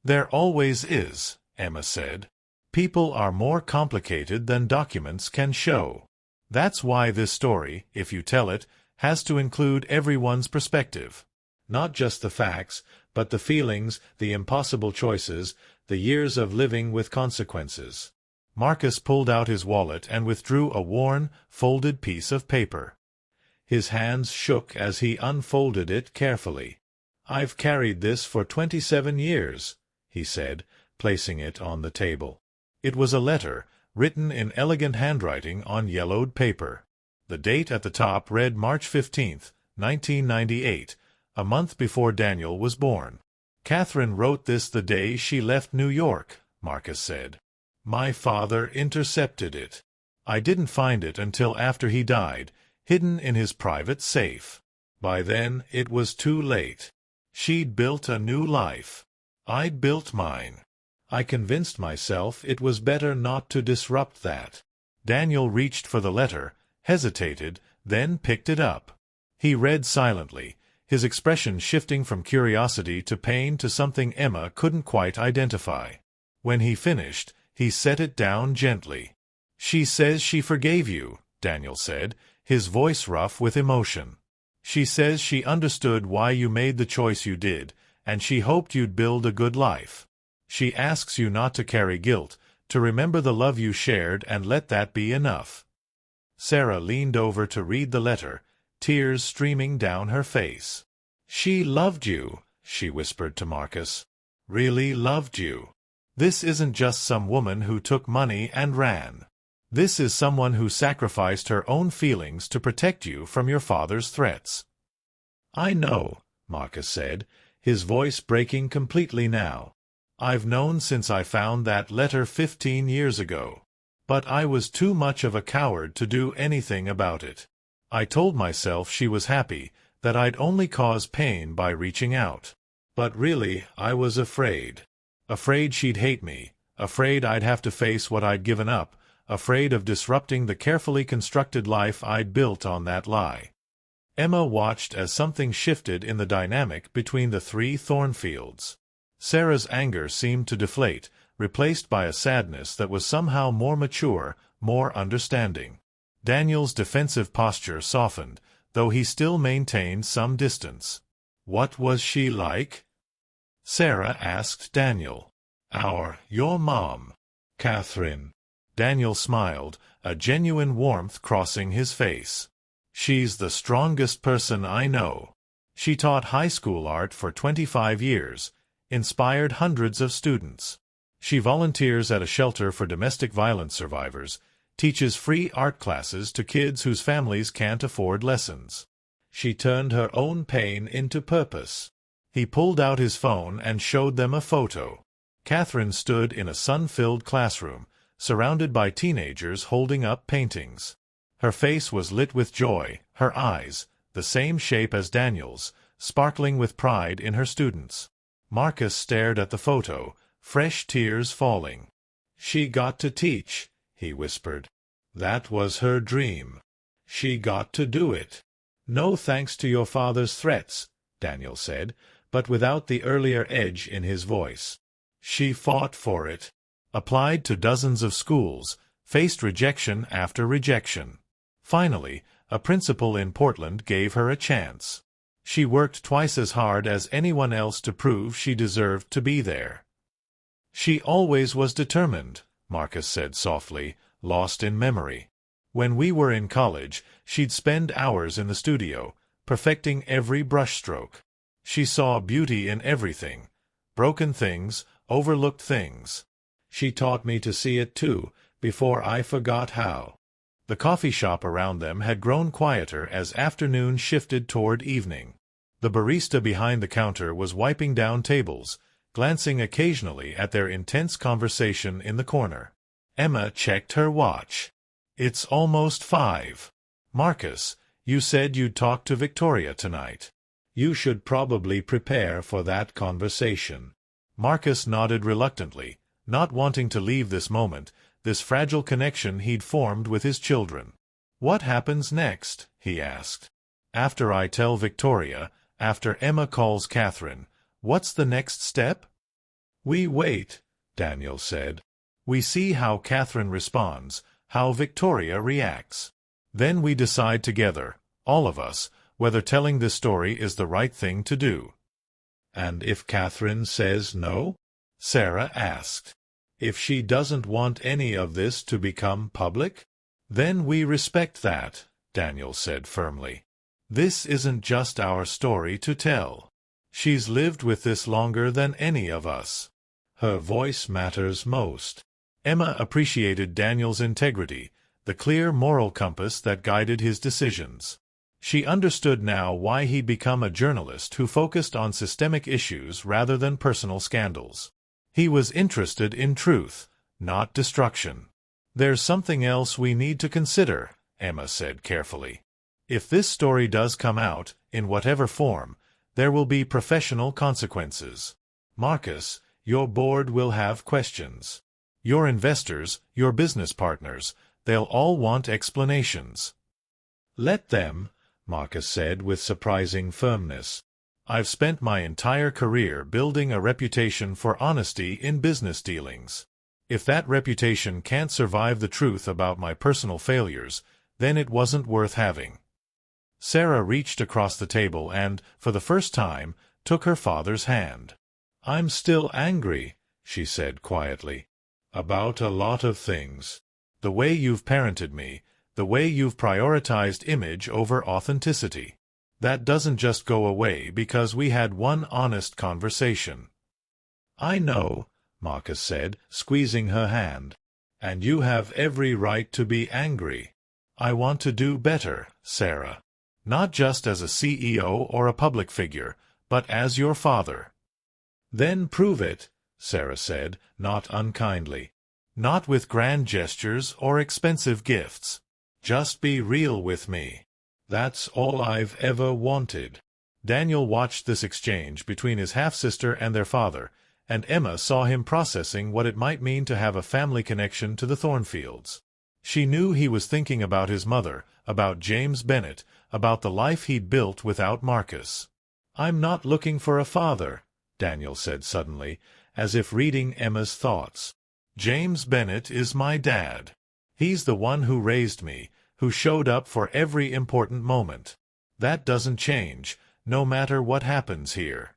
A: "There always is," Emma said. "People are more complicated than documents can show. That's why this story, if you tell it, has to include everyone's perspective. Not just the facts, but the feelings, the impossible choices, the years of living with consequences." Marcus pulled out his wallet and withdrew a worn, folded piece of paper. His hands shook as he unfolded it carefully. "I've carried this for 27 years, he said, placing it on the table. It was a letter, written in elegant handwriting on yellowed paper. The date at the top read March 15th, 1998, a month before Daniel was born. "Catherine wrote this the day she left New York," Marcus said. "My father intercepted it. I didn't find it until after he died, hidden in his private safe. By then it was too late. She'd built a new life. I'd built mine. I convinced myself it was better not to disrupt that." Daniel reached for the letter, hesitated, then picked it up. He read silently, his expression shifting from curiosity to pain to something Emma couldn't quite identify. When he finished, he set it down gently. "She says she forgave you," Daniel said, his voice rough with emotion. "She says she understood why you made the choice you did, and she hoped you'd build a good life. She asks you not to carry guilt, to remember the love you shared and let that be enough." Cierra leaned over to read the letter, tears streaming down her face. "She loved you," she whispered to Marcus. "Really loved you. This isn't just some woman who took money and ran. This is someone who sacrificed her own feelings to protect you from your father's threats." "I know," Marcus said, his voice breaking completely now. "I've known since I found that letter 15 years ago. But I was too much of a coward to do anything about it. I told myself she was happy, that I'd only cause pain by reaching out. But really, I was afraid. Afraid she'd hate me, afraid I'd have to face what I'd given up, afraid of disrupting the carefully constructed life I'd built on that lie." Emma watched as something shifted in the dynamic between the three Thornfields. Sarah's anger seemed to deflate, replaced by a sadness that was somehow more mature, more understanding. Daniel's defensive posture softened, though he still maintained some distance. "What was she like?" Cierra asked Daniel. Your mom, Catherine." Daniel smiled, a genuine warmth crossing his face. "She's the strongest person I know. She taught high school art for 25 years, inspired hundreds of students. She volunteers at a shelter for domestic violence survivors, teaches free art classes to kids whose families can't afford lessons. She turned her own pain into purpose." He pulled out his phone and showed them a photo. Catherine stood in a sun-filled classroom, surrounded by teenagers holding up paintings. Her face was lit with joy, her eyes, the same shape as Daniel's, sparkling with pride in her students. Marcus stared at the photo, fresh tears falling. "She got to teach," he whispered. "That was her dream. She got to do it." "No thanks to your father's threats," Daniel said, but without the earlier edge in his voice. "She fought for it, applied to dozens of schools, faced rejection after rejection. Finally, a principal in Portland gave her a chance. She worked twice as hard as anyone else to prove she deserved to be there." "She always was determined," Marcus said softly, lost in memory. "When we were in college, she'd spend hours in the studio, perfecting every brushstroke. She saw beauty in everything, broken things, overlooked things. She taught me to see it too, before I forgot how. The coffee shop around them had grown quieter as afternoon shifted toward evening. The barista behind the counter was wiping down tables, glancing occasionally at their intense conversation in the corner. Emma checked her watch. "It's almost 5. Marcus, you said you'd talk to Victoria tonight. You should probably prepare for that conversation." Marcus nodded reluctantly, not wanting to leave this moment, this fragile connection he'd formed with his children. "What happens next?" he asked. "After I tell Victoria, after Emma calls Catherine, what's the next step?" "We wait," Daniel said. "We see how Catherine responds, how Victoria reacts. Then we decide together, all of us, whether telling this story is the right thing to do." "And if Catherine says no?" Sarah asked. "If she doesn't want any of this to become public?" "Then we respect that," Daniel said firmly. "This isn't just our story to tell. She's lived with this longer than any of us. Her voice matters most." Emma appreciated Daniel's integrity, the clear moral compass that guided his decisions. She understood now why he'd become a journalist who focused on systemic issues rather than personal scandals. He was interested in truth, not destruction. "There's something else we need to consider," Emma said carefully. "If this story does come out, in whatever form, there will be professional consequences. Marcus, your board will have questions. Your investors, your business partners, they'll all want explanations." "Let them," Marcus said with surprising firmness. "I've spent my entire career building a reputation for honesty in business dealings. If that reputation can't survive the truth about my personal failures, then it wasn't worth having." Sarah reached across the table and, for the first time, took her father's hand. "I'm still angry," she said quietly. "About a lot of things. The way you've parented me, the way you've prioritized image over authenticity. That doesn't just go away because we had one honest conversation." "I know," Marcus said, squeezing her hand. "And you have every right to be angry. I want to do better, Sarah. Not just as a CEO or a public figure, but as your father." "Then prove it," Sarah said, not unkindly. "Not with grand gestures or expensive gifts. Just be real with me. That's all I've ever wanted." Daniel watched this exchange between his half-sister and their father, and Emma saw him processing what it might mean to have a family connection to the Thornfields. She knew he was thinking about his mother, about James Bennet, about the life he'd built without Marcus. "I'm not looking for a father," Daniel said suddenly, as if reading Emma's thoughts. "James Bennet is my dad. He's the one who raised me, who showed up for every important moment. That doesn't change, no matter what happens here."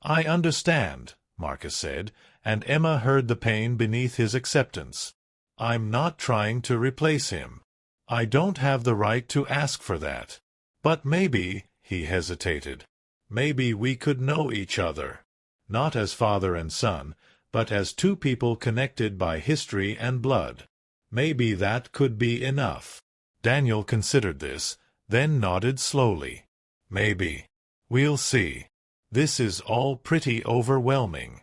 A: "I understand," Marcus said, and Emma heard the pain beneath his acceptance. "I'm not trying to replace him. I don't have the right to ask for that. But maybe," he hesitated, "maybe we could know each other. Not as father and son, but as two people connected by history and blood. Maybe that could be enough." Daniel considered this, then nodded slowly. "Maybe. We'll see. This is all pretty overwhelming."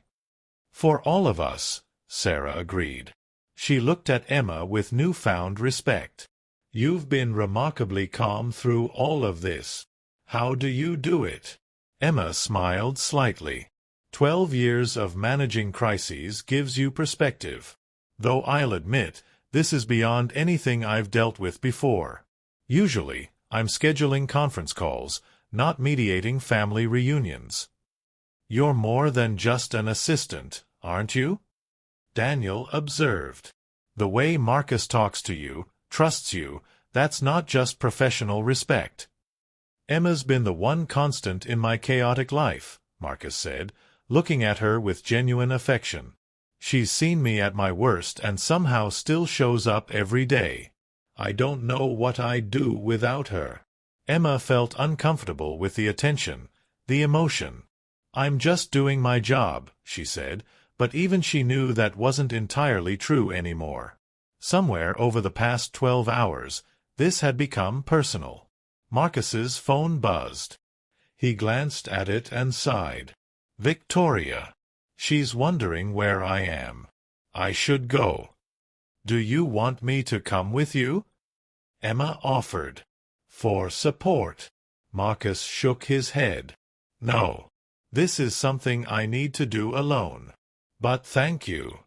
A: "For all of us," Sarah agreed. She looked at Emma with newfound respect. "You've been remarkably calm through all of this. How do you do it?" Emma smiled slightly. 12 years of managing crises gives you perspective. Though I'll admit, this is beyond anything I've dealt with before. Usually, I'm scheduling conference calls, not mediating family reunions." "You're more than just an assistant, aren't you?" Daniel observed. "The way Marcus talks to you, trusts you, that's not just professional respect." "Emma's been the one constant in my chaotic life," Marcus said, looking at her with genuine affection. "She's seen me at my worst and somehow still shows up every day. I don't know what I'd do without her." Emma felt uncomfortable with the attention, the emotion. "I'm just doing my job," she said, but even she knew that wasn't entirely true anymore. Somewhere over the past 12 hours, this had become personal. Marcus's phone buzzed. He glanced at it and sighed. Victoria. She's wondering where I am. I should go. Do you want me to come with you? Emma offered. For support. Marcus shook his head. No. This is something I need to do alone. But thank you.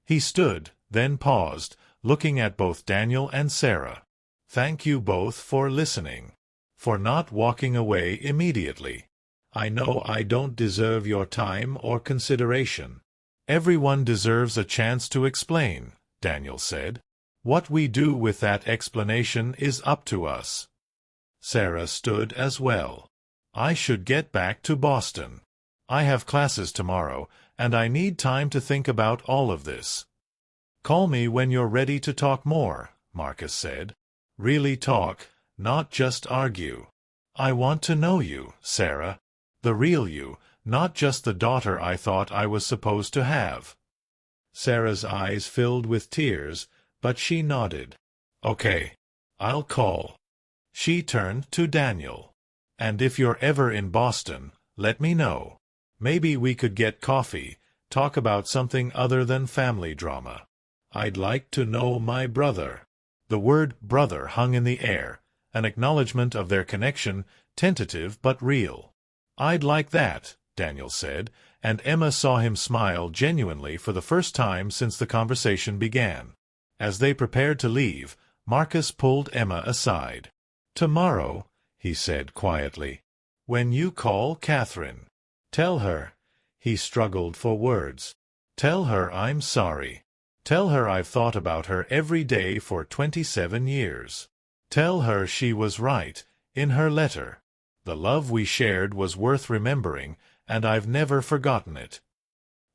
A: He stood, then paused, looking at both Daniel and Cierra. Thank you both for listening. For not walking away immediately. I know I don't deserve your time or consideration. Everyone deserves a chance to explain, Daniel said. What we do with that explanation is up to us. Cierra stood as well. I should get back to Boston. I have classes tomorrow, and I need time to think about all of this. Call me when you're ready to talk more, Marcus said. Really talk, not just argue. I want to know you, Cierra. The real you, not just the daughter I thought I was supposed to have. Sarah's eyes filled with tears, but she nodded. Okay. I'll call. She turned to Daniel. And if you're ever in Boston, let me know. Maybe we could get coffee, talk about something other than family drama. I'd like to know my brother. The word brother hung in the air, an acknowledgment of their connection, tentative but real. I'd like that, Daniel said, and Emma saw him smile genuinely for the first time since the conversation began. As they prepared to leave, Marcus pulled Emma aside. Tomorrow, he said quietly, when you call Catherine, tell her, he struggled for words, tell her I'm sorry. Tell her I've thought about her every day for 27 years. Tell her she was right, in her letter. The love we shared was worth remembering, and I've never forgotten it.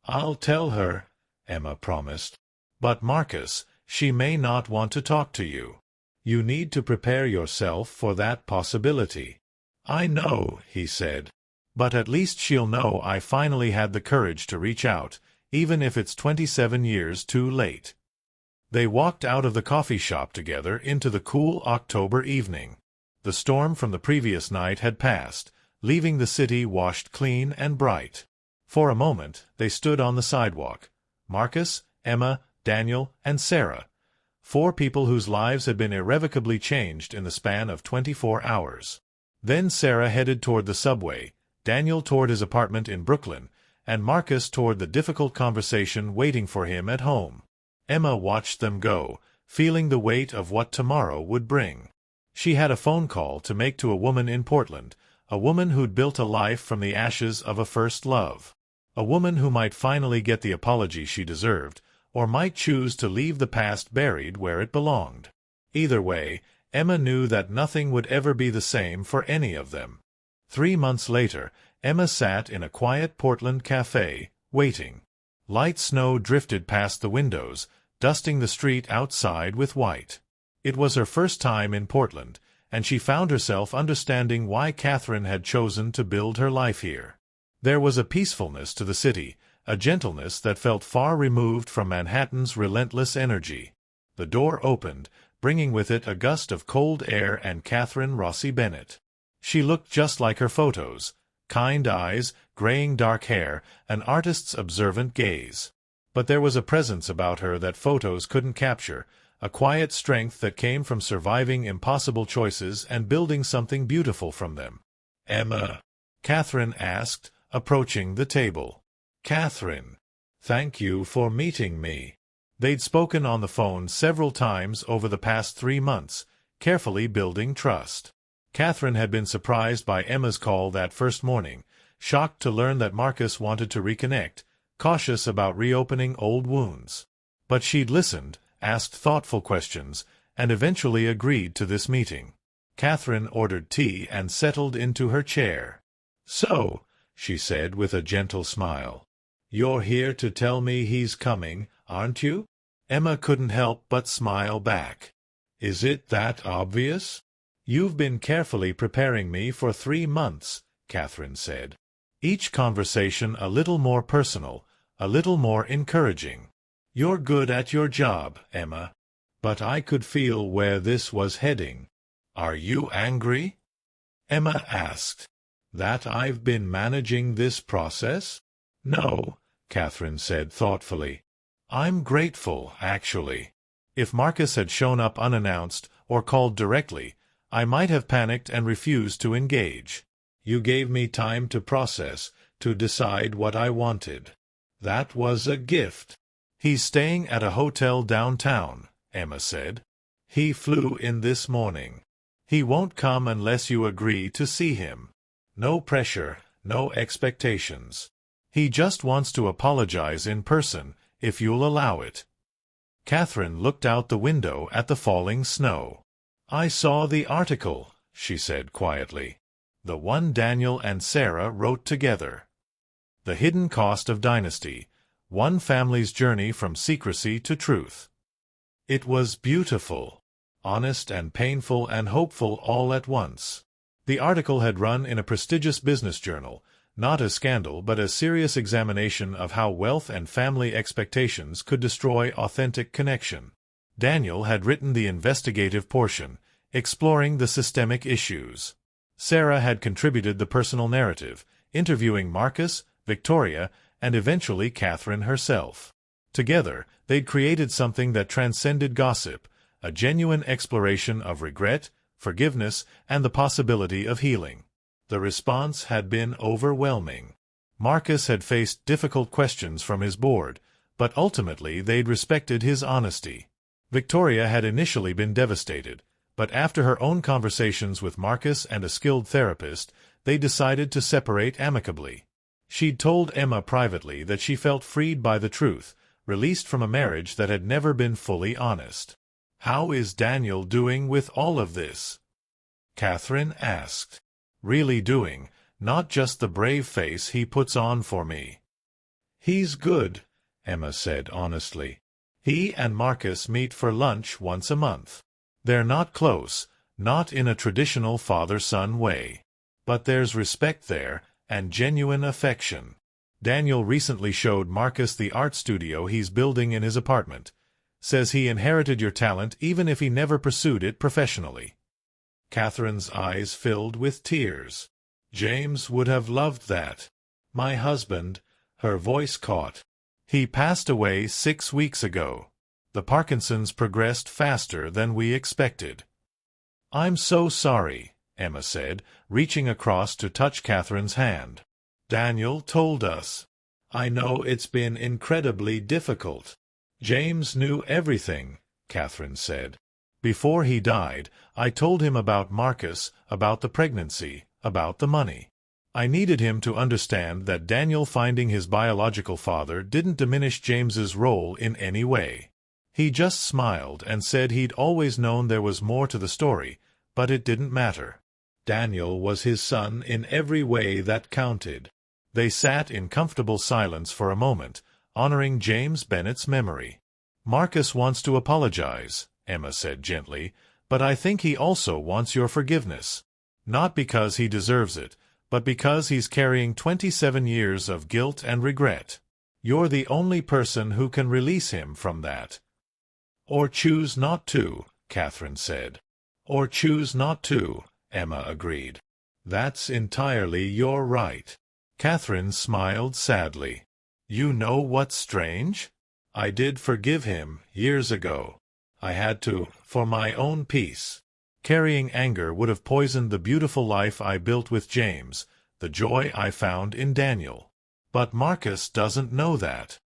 A: I'll tell her, Emma promised. But Marcus, she may not want to talk to you. You need to prepare yourself for that possibility. I know, he said. But at least she'll know I finally had the courage to reach out, even if it's 27 years too late. They walked out of the coffee shop together into the cool October evening. The storm from the previous night had passed, leaving the city washed clean and bright. For a moment, they stood on the sidewalk. Marcus, Emma, Daniel, and Cierra. 4 people whose lives had been irrevocably changed in the span of 24 hours. Then Cierra headed toward the subway, Daniel toward his apartment in Brooklyn, and Marcus toward the difficult conversation waiting for him at home. Emma watched them go, feeling the weight of what tomorrow would bring. She had a phone call to make to a woman in Portland, a woman who'd built a life from the ashes of a first love. A woman who might finally get the apology she deserved, or might choose to leave the past buried where it belonged. Either way, Emma knew that nothing would ever be the same for any of them. 3 months later, Emma sat in a quiet Portland cafe, waiting. Light snow drifted past the windows, dusting the street outside with white. It was her first time in Portland, and she found herself understanding why Catherine had chosen to build her life here. There was a peacefulness to the city, a gentleness that felt far removed from Manhattan's relentless energy. The door opened, bringing with it a gust of cold air and Catherine Rossi Bennett. She looked just like her photos. Kind eyes, graying dark hair, an artist's observant gaze. But there was a presence about her that photos couldn't capture, a quiet strength that came from surviving impossible choices and building something beautiful from them. Emma, Catherine asked, approaching the table. Catherine, thank you for meeting me. They'd spoken on the phone several times over the past 3 months, carefully building trust. Catherine had been surprised by Emma's call that first morning, shocked to learn that Marcus wanted to reconnect, cautious about reopening old wounds. But she'd listened, asked thoughtful questions, and eventually agreed to this meeting. Catherine ordered tea and settled into her chair. So, she said with a gentle smile, you're here to tell me he's coming, aren't you? Emma couldn't help but smile back. Is it that obvious? You've been carefully preparing me for 3 months, Catherine said. Each conversation a little more personal, a little more encouraging. "You're good at your job, Emma. But I could feel where this was heading." "Are you angry?" Emma asked. "That I've been managing this process?" "No," Catherine said thoughtfully. "I'm grateful, actually. If Marcus had shown up unannounced or called directly, I might have panicked and refused to engage. You gave me time to process, to decide what I wanted. That was a gift." "He's staying at a hotel downtown," Emma said. "He flew in this morning. He won't come unless you agree to see him. No pressure, no expectations. He just wants to apologize in person, if you'll allow it." Catherine looked out the window at the falling snow. "I saw the article," she said quietly. "The one Daniel and Cierra wrote together. The Hidden Cost of Dynasty, One Family's Journey from Secrecy to Truth." It was beautiful, honest and painful and hopeful all at once. The article had run in a prestigious business journal, not as scandal but as serious examination of how wealth and family expectations could destroy authentic connection. Daniel had written the investigative portion, exploring the systemic issues. Cierra had contributed the personal narrative, interviewing Marcus, Victoria, and eventually Catherine herself. Together, they'd created something that transcended gossip, a genuine exploration of regret, forgiveness, and the possibility of healing. The response had been overwhelming. Marcus had faced difficult questions from his board, but ultimately they'd respected his honesty. Victoria had initially been devastated, but after her own conversations with Marcus and a skilled therapist, they decided to separate amicably. She'd told Emma privately that she felt freed by the truth, released from a marriage that had never been fully honest. "How is Daniel doing with all of this?" Catherine asked. "Really doing, not just the brave face he puts on for me." "He's good," Emma said honestly. "He and Marcus meet for lunch once a month. They're not close, not in a traditional father-son way. But there's respect there, and genuine affection. Daniel recently showed Marcus the art studio he's building in his apartment. Says he inherited your talent even if he never pursued it professionally." Catherine's eyes filled with tears. "James would have loved that. My husband," her voice caught. "He passed away 6 weeks ago. The Parkinson's progressed faster than we expected." "I'm so sorry," Emma said, reaching across to touch Catherine's hand. "Daniel told us. I know it's been incredibly difficult." "James knew everything," Catherine said. "Before he died, I told him about Marcus, about the pregnancy, about the money. I needed him to understand that Daniel finding his biological father didn't diminish James's role in any way. He just smiled and said he'd always known there was more to the story, but it didn't matter. Daniel was his son in every way that counted." They sat in comfortable silence for a moment, honoring James Bennett's memory. "Marcus wants to apologize," Emma said gently, "but I think he also wants your forgiveness. Not because he deserves it, but because he's carrying 27 years of guilt and regret. You're the only person who can release him from that." "Or choose not to," Catherine said. "Or choose not to," Emma agreed. "That's entirely your right." Catherine smiled sadly. "You know what's strange? I did forgive him years ago. I had to, for my own peace. Carrying anger would have poisoned the beautiful life I built with James, the joy I found in Daniel. But Marcus doesn't know that.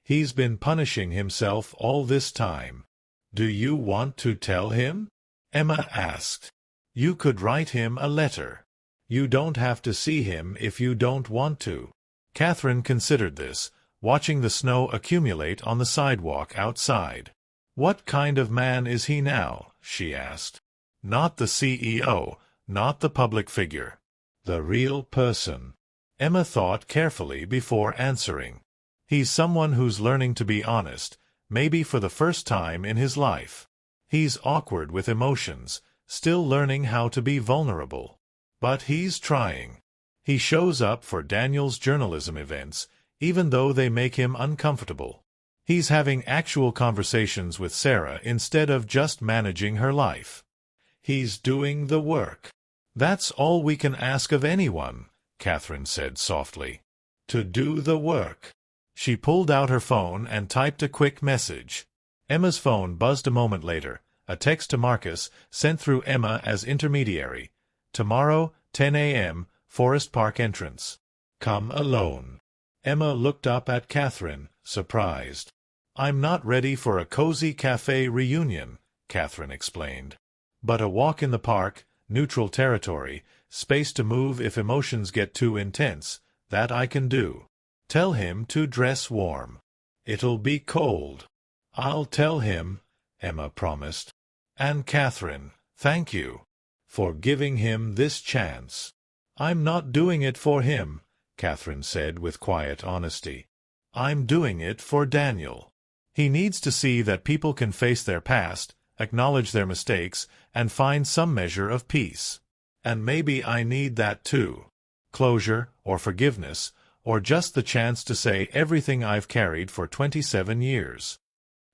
A: He's been punishing himself all this time. Do you want to tell him?" Emma asked. "You could write him a letter. You don't have to see him if you don't want to." Catherine considered this, watching the snow accumulate on the sidewalk outside. "What kind of man is he now?" she asked. "Not the CEO, not the public figure. The real person." Emma thought carefully before answering. "He's someone who's learning to be honest, maybe for the first time in his life. He's awkward with emotions, still learning how to be vulnerable. But he's trying. He shows up for Daniel's journalism events, even though they make him uncomfortable. He's having actual conversations with Cierra instead of just managing her life. He's doing the work. That's all we can ask of anyone, Catherine said softly. To do the work. She pulled out her phone and typed a quick message. Emma's phone buzzed a moment later, a text to Marcus sent through Emma as intermediary. Tomorrow, 10 a.m., Forest Park entrance. Come alone. Emma looked up at Catherine, surprised. I'm not ready for a cozy cafe reunion, Catherine explained. But a walk in the park, neutral territory, space to move if emotions get too intense, that I can do. Tell him to dress warm. It'll be cold. I'll tell him, Emma promised. And Catherine, thank you for giving him this chance. I'm not doing it for him, Catherine said with quiet honesty. I'm doing it for Daniel. He needs to see that people can face their past, acknowledge their mistakes, and find some measure of peace. And maybe I need that too. Closure, or forgiveness, or just the chance to say everything I've carried for 27 years.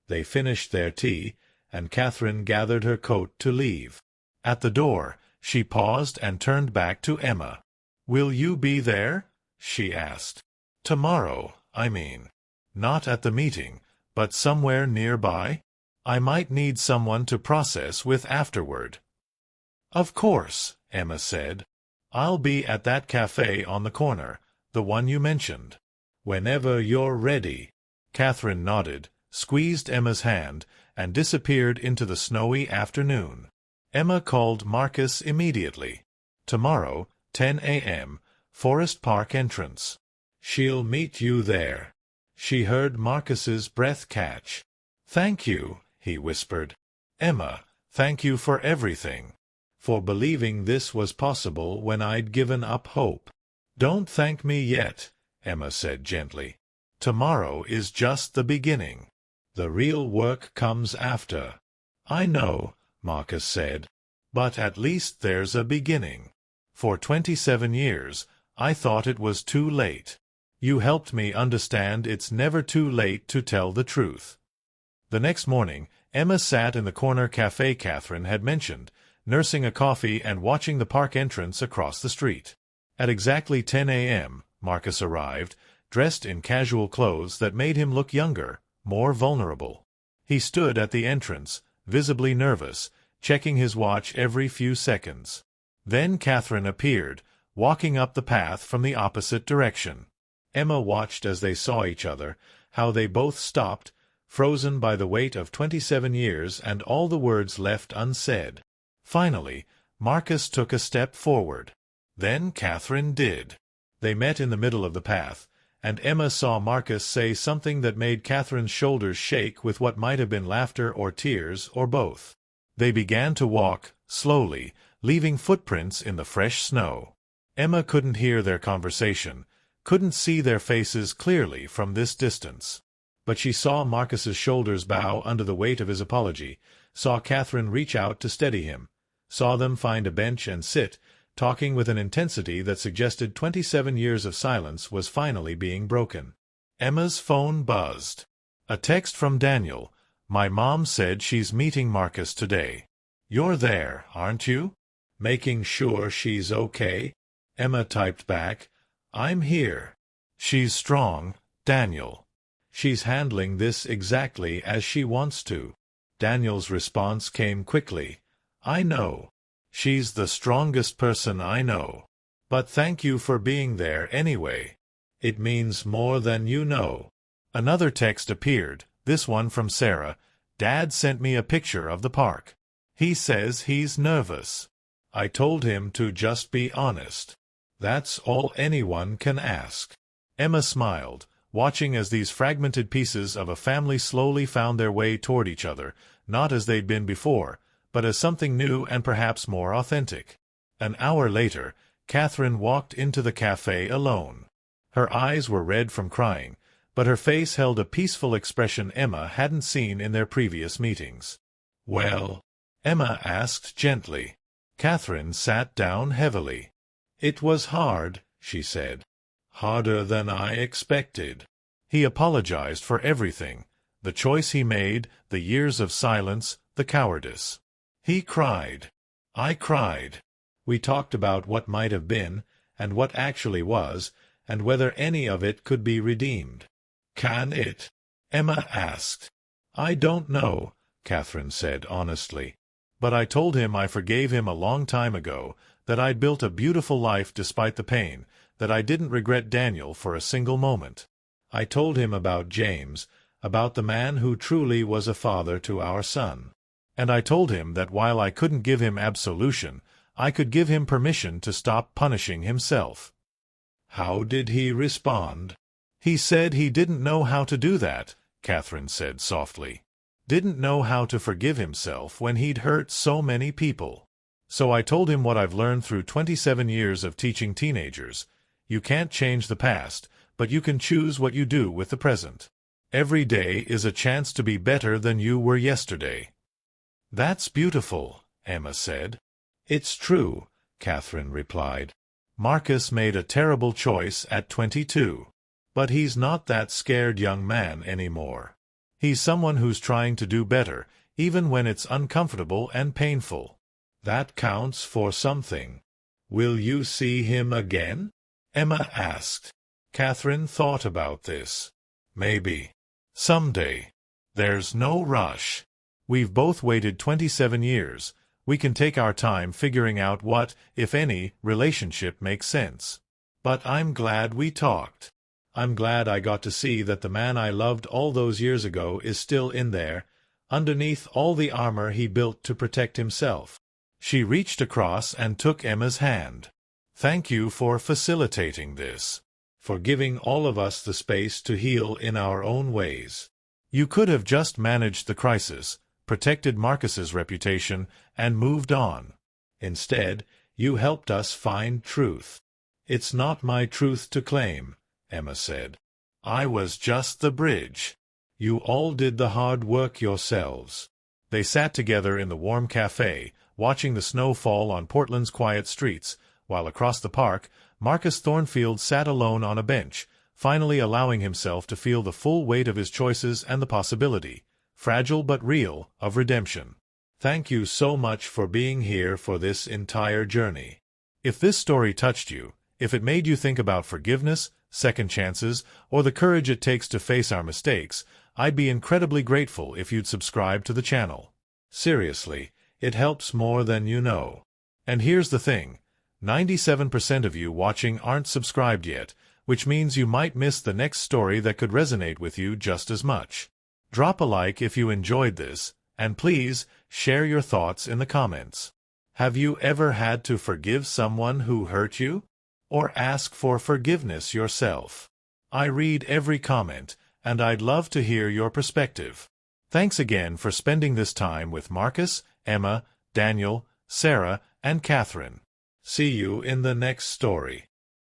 A: They finished their tea, and Catherine gathered her coat to leave. At the door, she paused and turned back to Emma. Will you be there? She asked. Tomorrow, I mean. Not at the meeting, but somewhere nearby? I might need someone to process with afterward. Of course, Emma said. I'll be at that cafe on the corner, the one you mentioned. Whenever you're ready. Catherine nodded, squeezed Emma's hand, and disappeared into the snowy afternoon. Emma called Marcus immediately. Tomorrow, 10 a.m., Forest Park entrance. She'll meet you there. She heard Marcus's breath catch. Thank you, he whispered. Emma, thank you for everything. For believing this was possible when I'd given up hope. Don't thank me yet, Emma said gently. Tomorrow is just the beginning. The real work comes after. I know, Marcus said. But at least there's a beginning. For 27 years, I thought it was too late. You helped me understand it's never too late to tell the truth. The next morning, Emma sat in the corner cafe Catherine had mentioned, nursing a coffee and watching the park entrance across the street. At exactly 10 a.m., Marcus arrived, dressed in casual clothes that made him look younger, more vulnerable. He stood at the entrance, visibly nervous, checking his watch every few seconds. Then Catherine appeared, walking up the path from the opposite direction. Emma watched as they saw each other, how they both stopped, frozen by the weight of 27 years and all the words left unsaid. Finally, Marcus took a step forward. Then Catherine did. They met in the middle of the path, and Emma saw Marcus say something that made Catherine's shoulders shake with what might have been laughter or tears or both. They began to walk, slowly, leaving footprints in the fresh snow. Emma couldn't hear their conversation, couldn't see their faces clearly from this distance. But she saw Marcus's shoulders bow under the weight of his apology, saw Catherine reach out to steady him, saw them find a bench and sit, talking with an intensity that suggested 27 years of silence was finally being broken. Emma's phone buzzed. A text from Daniel. My mom said she's meeting Marcus today. You're there, aren't you? Making sure she's okay? Emma typed back. I'm here. She's strong, Daniel. She's handling this exactly as she wants to. Daniel's response came quickly. I know. She's the strongest person I know. But thank you for being there anyway. It means more than you know. Another text appeared, this one from Cierra. Dad sent me a picture of the park. He says he's nervous. I told him to just be honest. That's all anyone can ask. Emma smiled, watching as these fragmented pieces of a family slowly found their way toward each other, not as they'd been before, but as something new and perhaps more authentic. An hour later, Catherine walked into the cafe alone. Her eyes were red from crying, but her face held a peaceful expression Emma hadn't seen in their previous meetings. Well? Emma asked gently. Catherine sat down heavily. It was hard, she said. Harder than I expected. He apologized for everything, the choice he made, the years of silence, the cowardice. He cried. I cried. We talked about what might have been, and what actually was, and whether any of it could be redeemed. Can it? Emma asked. I don't know, Catherine said honestly. But I told him I forgave him a long time ago, that I'd built a beautiful life despite the pain, that I didn't regret Daniel for a single moment. I told him about James, about the man who truly was a father to our son. And I told him that while I couldn't give him absolution, I could give him permission to stop punishing himself. How did he respond? He said he didn't know how to do that, Catherine said softly. Didn't know how to forgive himself when he'd hurt so many people. So I told him what I've learned through 27 years of teaching teenagers. You can't change the past, but you can choose what you do with the present. Every day is a chance to be better than you were yesterday. That's beautiful, Emma said. It's true, Catherine replied. Marcus made a terrible choice at 22. But he's not that scared young man anymore. He's someone who's trying to do better, even when it's uncomfortable and painful. That counts for something. Will you see him again? Emma asked. Catherine thought about this. Maybe. Someday. There's no rush. We've both waited 27 years. We can take our time figuring out what, if any, relationship makes sense. But I'm glad we talked. I'm glad I got to see that the man I loved all those years ago is still in there, underneath all the armor he built to protect himself. She reached across and took Emma's hand. Thank you for facilitating this, for giving all of us the space to heal in our own ways. You could have just managed the crisis, protected Marcus's reputation, and moved on. Instead, you helped us find truth. It's not my truth to claim, Emma said. I was just the bridge. You all did the hard work yourselves. They sat together in the warm cafe, watching the snow fall on Portland's quiet streets, while across the park, Marcus Thornfield sat alone on a bench, finally allowing himself to feel the full weight of his choices and the possibility, fragile but real, of redemption. Thank you so much for being here for this entire journey. If this story touched you, if it made you think about forgiveness, second chances, or the courage it takes to face our mistakes, I'd be incredibly grateful if you'd subscribe to the channel. Seriously, it helps more than you know. And here's the thing, 97% of you watching aren't subscribed yet, which means you might miss the next story that could resonate with you just as much. Drop a like if you enjoyed this, and please, share your thoughts in the comments. Have you ever had to forgive someone who hurt you? Or ask for forgiveness yourself? I read every comment, and I'd love to hear your perspective. Thanks again for spending this time with Marcus, Emma, Daniel, Cierra, and Catherine. See you in the next story.